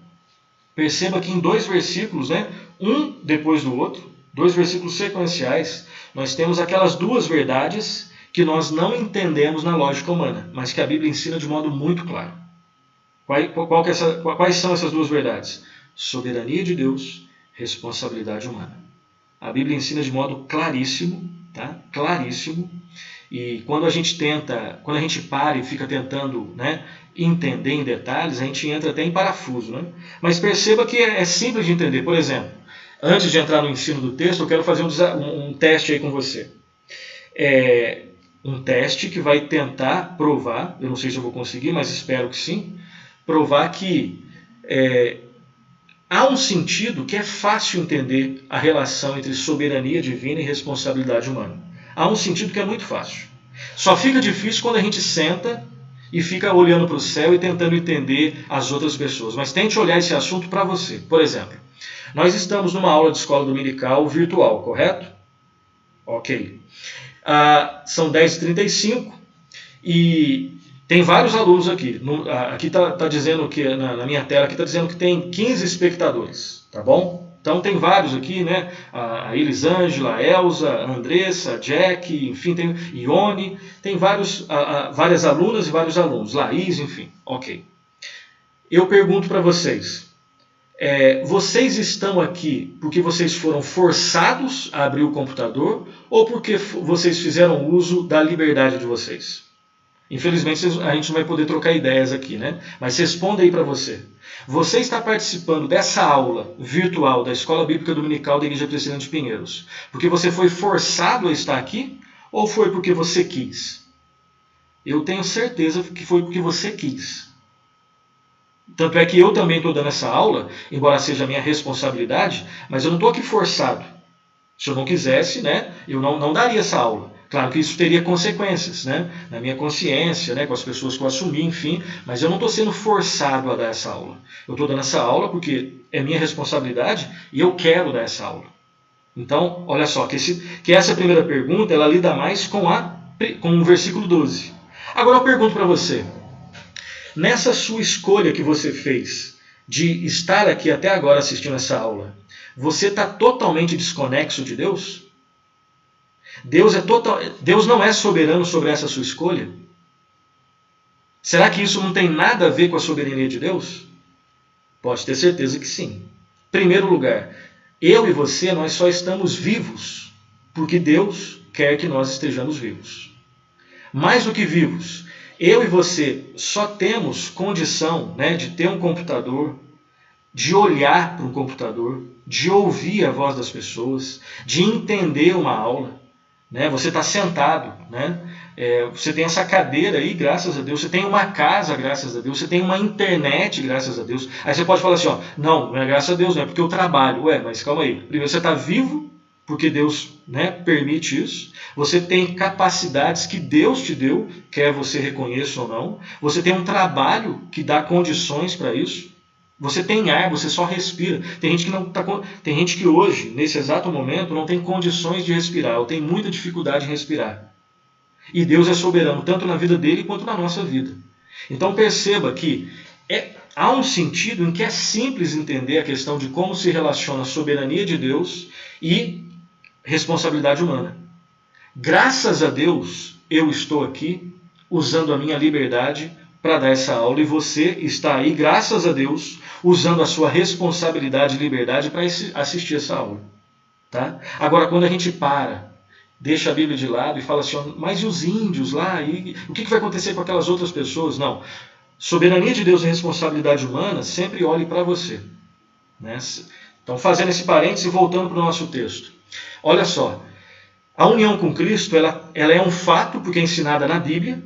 Perceba que em 2 versículos, né, um depois do outro, 2 versículos sequenciais, nós temos aquelas 2 verdades que nós não entendemos na lógica humana, mas que a Bíblia ensina de modo muito claro. Quais são essas 2 verdades? Soberania de Deus, responsabilidade humana. A Bíblia ensina de modo claríssimo, tá? Claríssimo. E quando a gente para e fica tentando, né, entender em detalhes, a gente entra até em parafuso, né? Mas perceba que é simples de entender. Por exemplo, antes de entrar no ensino do texto, eu quero fazer um teste aí com você. Um teste que vai tentar provar, eu não sei se eu vou conseguir, mas espero que sim, provar que há um sentido que é fácil entender a relação entre soberania divina e responsabilidade humana. Há um sentido que é muito fácil. Só fica difícil quando a gente senta e fica olhando para o céu e tentando entender as outras pessoas. Mas tente olhar esse assunto para você. Por exemplo, nós estamos numa aula de escola dominical virtual, correto? Ok. São 10h35 e tem vários alunos aqui. Aqui está dizendo que, na minha tela, aqui está dizendo que tem 15 espectadores, tá bom? Então tem vários aqui, né? A Elisângela, a Elza, a Andressa, a Jack, enfim, tem Ione, tem várias alunas e vários alunos, Laís, enfim, ok. Eu pergunto para vocês, vocês estão aqui porque vocês foram forçados a abrir o computador ou porque vocês fizeram uso da liberdade de vocês? Infelizmente a gente não vai poder trocar ideias aqui, né? Mas responda aí para você. Você está participando dessa aula virtual da Escola Bíblica Dominical da Igreja Presbiteriana de Pinheiros porque você foi forçado a estar aqui ou foi porque você quis? Eu tenho certeza que foi porque você quis. Tanto é que eu também estou dando essa aula, embora seja a minha responsabilidade, mas eu não estou aqui forçado. Se eu não quisesse, né, eu não daria essa aula. Claro que isso teria consequências, né, na minha consciência, né, com as pessoas que eu assumi, enfim, mas eu não estou sendo forçado a dar essa aula. Eu estou dando essa aula porque é minha responsabilidade e eu quero dar essa aula. Então, olha só, que essa primeira pergunta ela lida mais com o versículo 12. Agora eu pergunto para você, nessa sua escolha que você fez de estar aqui até agora assistindo essa aula, você está totalmente desconexo de Deus? Deus não é soberano sobre essa sua escolha? Será que isso não tem nada a ver com a soberania de Deus? Pode ter certeza que sim. Em primeiro lugar, eu e você, nós só estamos vivos porque Deus quer que nós estejamos vivos. Mais do que vivos, eu e você só temos condição, né, de ter um computador, de olhar para um computador, de ouvir a voz das pessoas, de entender uma aula, né? Você está sentado, né? Você tem essa cadeira aí, graças a Deus. Você tem uma casa, graças a Deus. Você tem uma internet, graças a Deus. Aí você pode falar assim, ó, não é graças a Deus, não é porque eu trabalho. Ué, mas calma aí. Primeiro, você está vivo, porque Deus, né, permite isso. Você tem capacidades que Deus te deu, quer você reconheça ou não. Você tem um trabalho que dá condições para isso. Você tem ar, você só respira. Tem gente que hoje, nesse exato momento, não tem condições de respirar, ou tem muita dificuldade em respirar. E Deus é soberano tanto na vida dele quanto na nossa vida. Então perceba que há um sentido em que é simples entender a questão de como se relaciona a soberania de Deus e responsabilidade humana. Graças a Deus eu estou aqui usando a minha liberdade para dar essa aula e você está aí, graças a Deus, usando a sua responsabilidade e liberdade para assistir essa aula. Tá? Agora, quando a gente deixa a Bíblia de lado e fala assim, mas e os índios lá? E o que vai acontecer com aquelas outras pessoas? Não. Soberania de Deus e responsabilidade humana, sempre olhe para você. Né? Então, fazendo esse parênteses e voltando para o nosso texto. Olha só, a união com Cristo ela é um fato porque é ensinada na Bíblia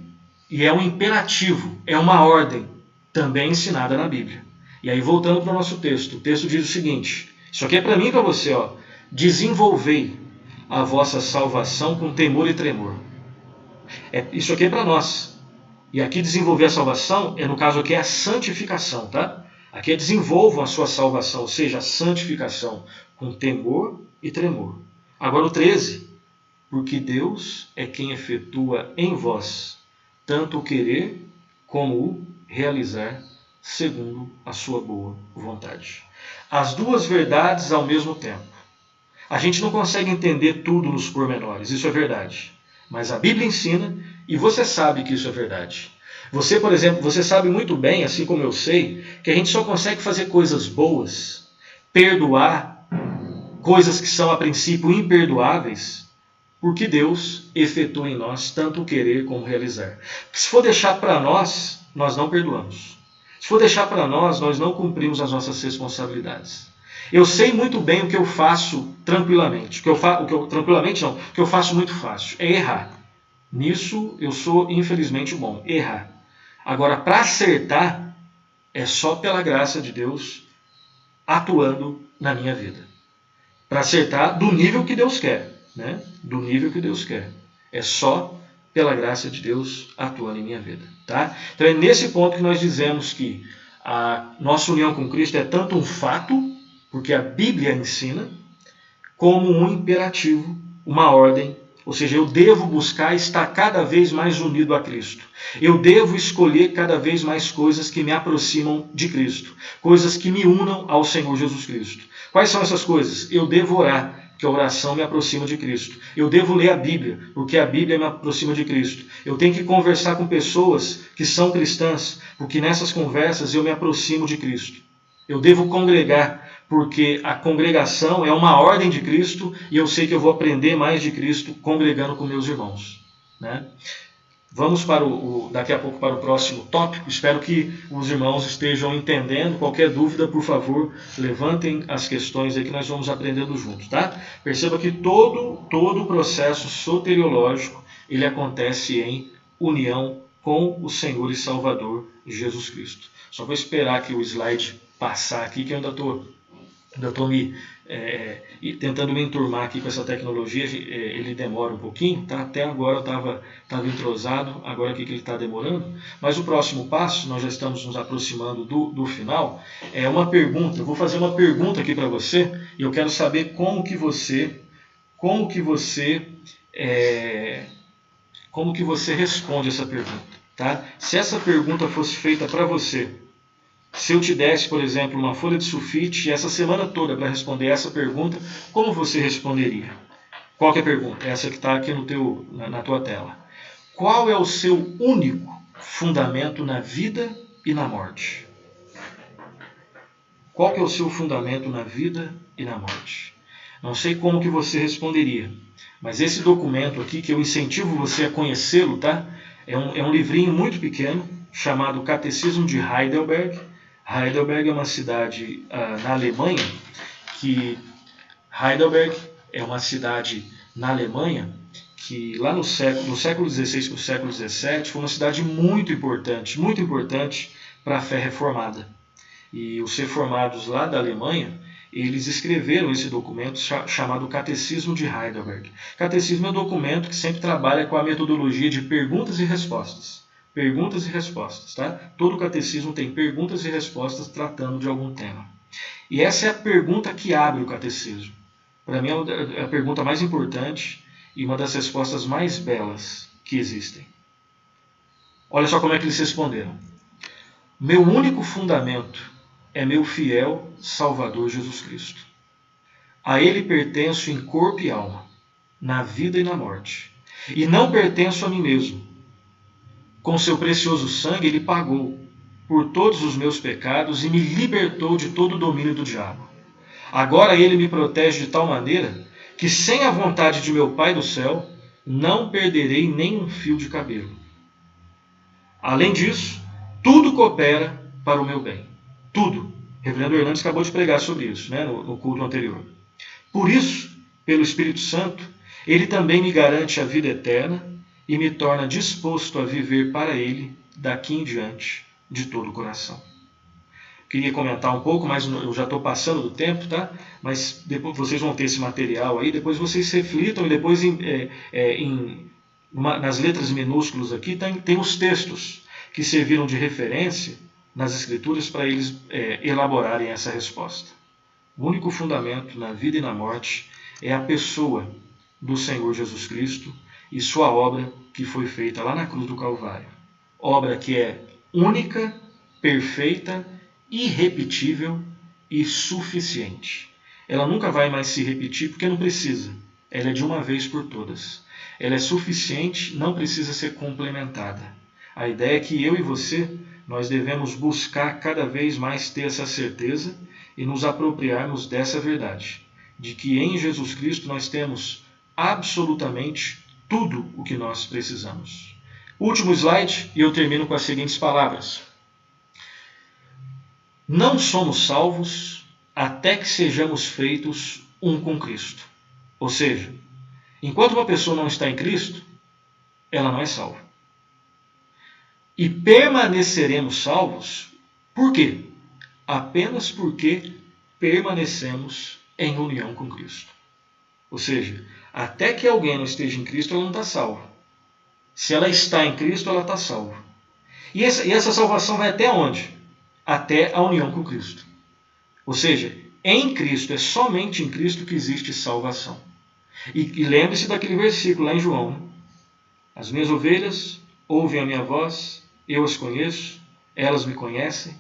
e é um imperativo, é uma ordem também ensinada na Bíblia. E aí, voltando para o nosso texto, o texto diz o seguinte, isso aqui é para mim e para você, ó, desenvolvei a vossa salvação com temor e tremor. Isso aqui é para nós. E aqui desenvolver a salvação, no caso aqui é a santificação, tá? Aqui é desenvolvam a sua salvação, ou seja, a santificação com temor e tremor. Agora o 13, porque Deus é quem efetua em vós tanto o querer como o realizar segundo a sua boa vontade. As duas verdades ao mesmo tempo. A gente não consegue entender tudo nos pormenores, isso é verdade. Mas a Bíblia ensina e você sabe que isso é verdade. Você, por exemplo, você sabe muito bem, assim como eu sei, que a gente só consegue fazer coisas boas, perdoar coisas que são a princípio imperdoáveis, porque Deus efetua em nós tanto o querer como o realizar. Se for deixar para nós, nós não perdoamos. Se for deixar para nós não cumprimos as nossas responsabilidades. Eu sei muito bem o que eu faço tranquilamente. O que eu faço muito fácil é errar. Nisso eu sou infelizmente bom, errar. Agora, para acertar, é só pela graça de Deus atuando na minha vida. Para acertar do nível que Deus quer. Né? Do nível que Deus quer. É só pela graça de Deus atuando em minha vida. Tá? Então é nesse ponto que nós dizemos que a nossa união com Cristo é tanto um fato, porque a Bíblia ensina, como um imperativo, uma ordem. Ou seja, eu devo buscar estar cada vez mais unido a Cristo. Eu devo escolher cada vez mais coisas que me aproximam de Cristo. Coisas que me unam ao Senhor Jesus Cristo. Quais são essas coisas? Eu devo orar, porque a oração me aproxima de Cristo. Eu devo ler a Bíblia, porque a Bíblia me aproxima de Cristo. Eu tenho que conversar com pessoas que são cristãs, porque nessas conversas eu me aproximo de Cristo. Eu devo congregar, porque a congregação é uma ordem de Cristo e eu sei que eu vou aprender mais de Cristo congregando com meus irmãos. Né? Vamos daqui a pouco para o próximo tópico. Espero que os irmãos estejam entendendo. Qualquer dúvida, por favor, levantem as questões aí que nós vamos aprendendo juntos. Tá? Perceba que todo o processo soteriológico ele acontece em união com o Senhor e Salvador Jesus Cristo. Só vou esperar que o slide passar aqui, que eu ainda estou tentando me enturmar aqui com essa tecnologia. Ele demora um pouquinho, tá? Até agora eu estava entrosado, agora aqui que ele está demorando. Mas o próximo passo, nós já estamos nos aproximando do final, é uma pergunta. Eu vou fazer uma pergunta aqui para você e eu quero saber como que você responde essa pergunta. Tá? Se essa pergunta fosse feita para você, se eu te desse, por exemplo, uma folha de sulfite essa semana toda para responder essa pergunta, como você responderia? Qual que é a pergunta? Essa que está aqui na tua tela. Qual é o seu único fundamento na vida e na morte? Qual que é o seu fundamento na vida e na morte? Não sei como que você responderia, mas esse documento aqui, que eu incentivo você a conhecê-lo, tá? É um livrinho muito pequeno, chamado Catecismo de Heidelberg. Heidelberg é uma cidade na Alemanha, que lá no século XVI para o século XVII foi uma cidade muito importante para a fé reformada. E os reformados lá da Alemanha, eles escreveram esse documento chamado Catecismo de Heidelberg. Catecismo é um documento que sempre trabalha com a metodologia de perguntas e respostas. Perguntas e respostas, tá? Todo catecismo tem perguntas e respostas tratando de algum tema. E essa é a pergunta que abre o catecismo. Para mim é a pergunta mais importante e uma das respostas mais belas que existem. Olha só como é que eles responderam. Meu único fundamento é meu fiel Salvador Jesus Cristo. A Ele pertenço em corpo e alma, na vida e na morte. E não pertenço a mim mesmo. Com seu precioso sangue Ele pagou por todos os meus pecados e me libertou de todo o domínio do diabo. Agora Ele me protege de tal maneira que sem a vontade de meu Pai do céu, não perderei nem um fio de cabelo. Além disso, tudo coopera para o meu bem. Tudo. Reverendo Hernandes acabou de pregar sobre isso, né, no culto anterior. Por isso, pelo Espírito Santo, Ele também me garante a vida eterna e me torna disposto a viver para Ele daqui em diante, de todo o coração. Queria comentar um pouco, mas eu já estou passando do tempo, tá? Mas depois vocês vão ter esse material aí, depois vocês reflitam e depois nas letras minúsculas aqui tem os textos que serviram de referência nas Escrituras para eles elaborarem essa resposta. O único fundamento na vida e na morte é a pessoa do Senhor Jesus Cristo e sua obra que foi feita lá na cruz do Calvário. Obra que é única, perfeita, irrepetível e suficiente. Ela nunca vai mais se repetir porque não precisa. Ela é de uma vez por todas. Ela é suficiente, não precisa ser complementada. A ideia é que eu e você, nós devemos buscar cada vez mais ter essa certeza e nos apropriarmos dessa verdade, de que em Jesus Cristo nós temos absolutamente tudo o que nós precisamos. Último slide e eu termino com as seguintes palavras. Não somos salvos até que sejamos feitos um com Cristo. Ou seja, enquanto uma pessoa não está em Cristo, ela não é salva. E permaneceremos salvos, por quê? Apenas porque permanecemos em união com Cristo. Ou seja, até que alguém não esteja em Cristo, ela não está salva. Se ela está em Cristo, ela está salva. E essa salvação vai até onde? Até a união com Cristo. Ou seja, em Cristo, é somente em Cristo que existe salvação. E lembre-se daquele versículo lá em João. Né? As minhas ovelhas ouvem a minha voz, eu as conheço, elas me conhecem,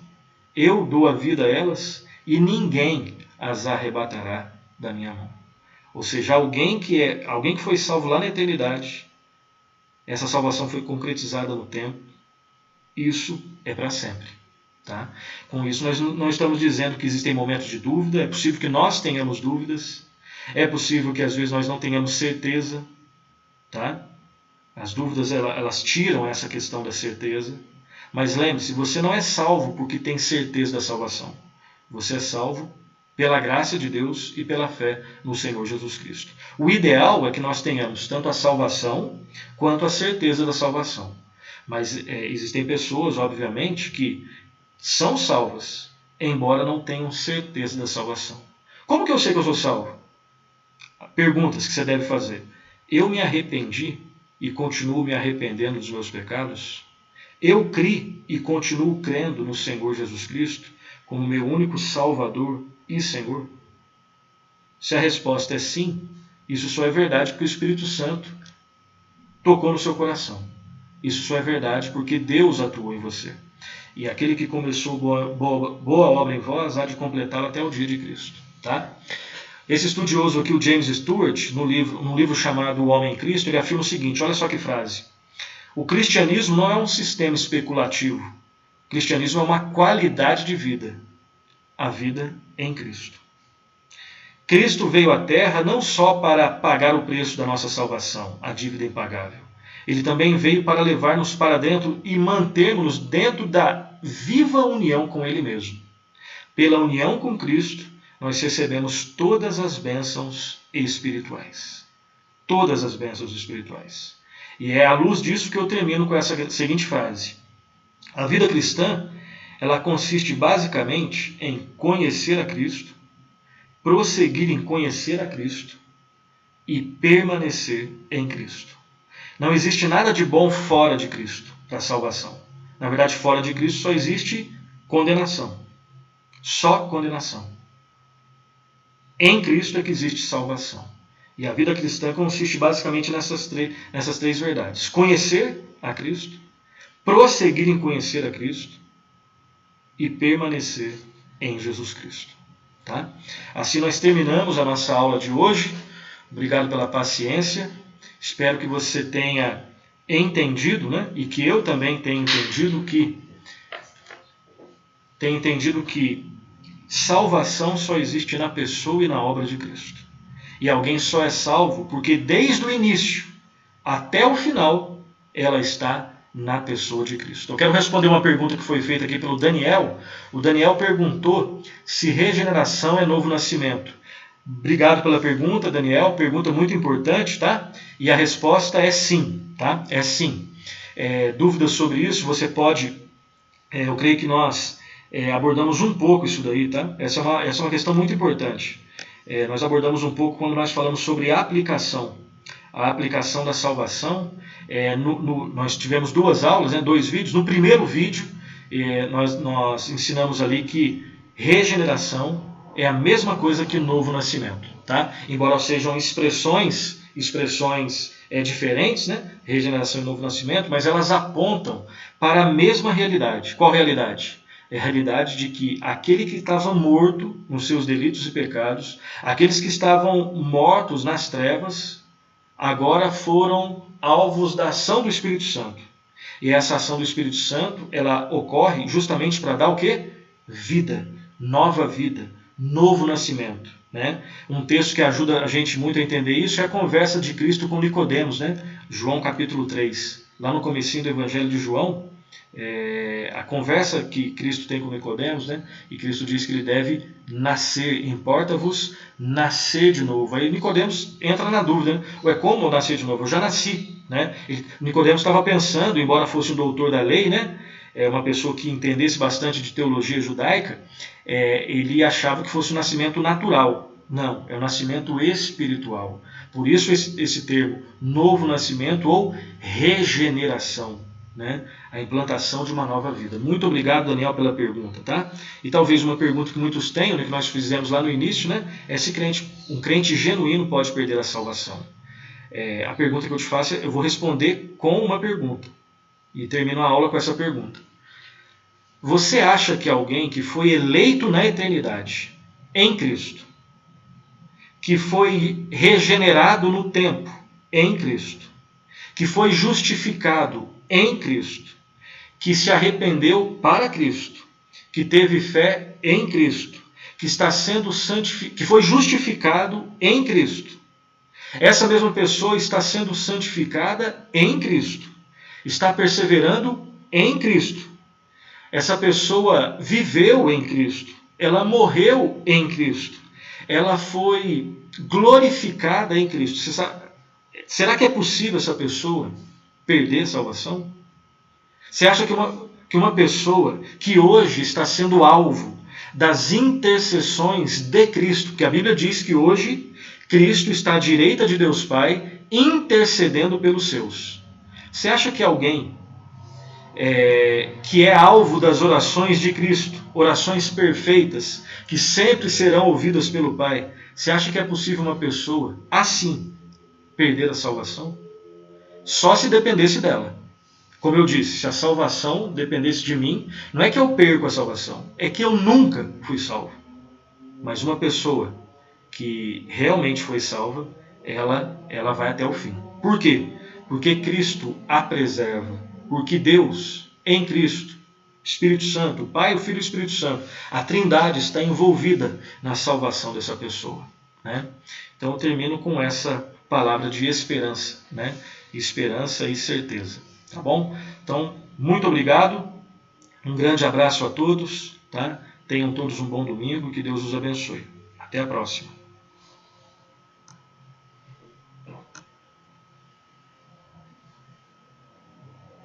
eu dou a vida a elas e ninguém as arrebatará da minha mão. Ou seja, alguém que foi salvo lá na eternidade, essa salvação foi concretizada no tempo, isso é para sempre. Tá? Com isso, nós não estamos dizendo que existem momentos de dúvida, é possível que nós tenhamos dúvidas, é possível que às vezes nós não tenhamos certeza. Tá? As dúvidas elas tiram essa questão da certeza, mas lembre-se, você não é salvo porque tem certeza da salvação. Você é salvo pela graça de Deus e pela fé no Senhor Jesus Cristo. O ideal é que nós tenhamos tanto a salvação quanto a certeza da salvação. Mas existem pessoas, obviamente, que são salvas, embora não tenham certeza da salvação. Como que eu sei que eu sou salvo? Perguntas que você deve fazer. Eu me arrependi e continuo me arrependendo dos meus pecados? Eu criei e continuo crendo no Senhor Jesus Cristo como meu único Salvador e Senhor? Se a resposta é sim, isso só é verdade porque o Espírito Santo tocou no seu coração. Isso só é verdade porque Deus atuou em você. E aquele que começou boa obra em vós há de completá-la até o dia de Cristo. Tá? Esse estudioso aqui, o James Stewart, num livro chamado O Homem em Cristo, ele afirma o seguinte, olha só que frase. O cristianismo não é um sistema especulativo. O cristianismo é uma qualidade de vida. A vida em Cristo. Cristo veio à Terra não só para pagar o preço da nossa salvação, a dívida impagável. Ele também veio para levar-nos para dentro e manter-nos dentro da viva união com Ele mesmo. Pela união com Cristo, nós recebemos todas as bênçãos espirituais. todas as bênçãos espirituais. E é à luz disso que eu termino com essa seguinte frase. A vida cristã, ela consiste basicamente em conhecer a Cristo, prosseguir em conhecer a Cristo e permanecer em Cristo. Não existe nada de bom fora de Cristo para a salvação. Na verdade, fora de Cristo só existe condenação. Só condenação. Em Cristo é que existe salvação. E a vida cristã consiste basicamente nessas três verdades. Conhecer a Cristo, prosseguir em conhecer a Cristo e permanecer em Jesus Cristo. Tá? Assim nós terminamos a nossa aula de hoje. Obrigado pela paciência. Espero que você tenha entendido, né? E que eu também tenha entendido que salvação só existe na pessoa e na obra de Cristo. E alguém só é salvo porque desde o início até o final ela está na pessoa de Cristo. Eu quero responder uma pergunta que foi feita aqui pelo Daniel. O Daniel perguntou se regeneração é novo nascimento. Obrigado pela pergunta, Daniel. Pergunta muito importante, tá? E a resposta é sim, tá? É sim. Dúvidas sobre isso, você pode... eu creio que nós abordamos um pouco isso daí, tá? Essa é uma questão muito importante. Nós abordamos um pouco quando nós falamos sobre a aplicação da salvação. Nós tivemos 2 aulas, 2 vídeos. No primeiro vídeo, nós ensinamos ali que regeneração é a mesma coisa que novo nascimento, tá? Embora sejam expressões diferentes, né? Regeneração e novo nascimento, mas elas apontam para a mesma realidade. Qual realidade? É a realidade de que aquele que estava morto nos seus delitos e pecados, aqueles que estavam mortos nas trevas, agora foram alvos da ação do Espírito Santo. E essa ação do Espírito Santo, ela ocorre justamente para dar o quê? Vida, nova vida, novo nascimento. Né? Um texto que ajuda a gente muito a entender isso é a conversa de Cristo com Nicodemos, né? João capítulo 3. Lá no comecinho do Evangelho de João, a conversa que Cristo tem com Nicodemos, né? E Cristo diz que ele deve nascer, importa-vos nascer de novo. Aí Nicodemos entra na dúvida, né? Como nascer de novo? Eu já nasci. Né? Nicodemos estava pensando, embora fosse um doutor da lei, né? Uma pessoa que entendesse bastante de teologia judaica, ele achava que fosse um nascimento natural. Não, é o nascimento espiritual. Por isso esse termo, novo nascimento ou regeneração, né? A implantação de uma nova vida. Muito obrigado, Daniel, pela pergunta. Tá? E talvez uma pergunta que muitos tenham, né, que nós fizemos lá no início, né, é se um crente genuíno pode perder a salvação. A pergunta que eu te faço, eu vou responder com uma pergunta. E termino a aula com essa pergunta. Você acha que alguém que foi eleito na eternidade em Cristo, que foi regenerado no tempo em Cristo, que foi justificado em Cristo, que se arrependeu para Cristo, que teve fé em Cristo, que está sendo que foi justificado em Cristo, essa mesma pessoa está sendo santificada em Cristo, está perseverando em Cristo. Essa pessoa viveu em Cristo, ela morreu em Cristo, ela foi glorificada em Cristo. Será que é possível essa pessoa perder a salvação? Você acha que uma pessoa que hoje está sendo alvo das intercessões de Cristo, que a Bíblia diz que hoje Cristo está à direita de Deus Pai, intercedendo pelos seus. Você acha que alguém que é alvo das orações de Cristo, orações perfeitas, que sempre serão ouvidas pelo Pai, você acha que é possível uma pessoa assim perder a salvação? Só se dependesse dela. Como eu disse, se a salvação dependesse de mim, não é que eu perco a salvação, é que eu nunca fui salvo. Mas uma pessoa que realmente foi salva, ela vai até o fim. Por quê? Porque Cristo a preserva. Porque Deus, em Cristo, Espírito Santo, o Pai, o Filho e o Espírito Santo, a Trindade está envolvida na salvação dessa pessoa. Né? Então eu termino com essa palavra de esperança, né? Esperança e certeza. Tá bom? Então, muito obrigado. Um grande abraço a todos. Tá? Tenham todos um bom domingo. Que Deus os abençoe. Até a próxima.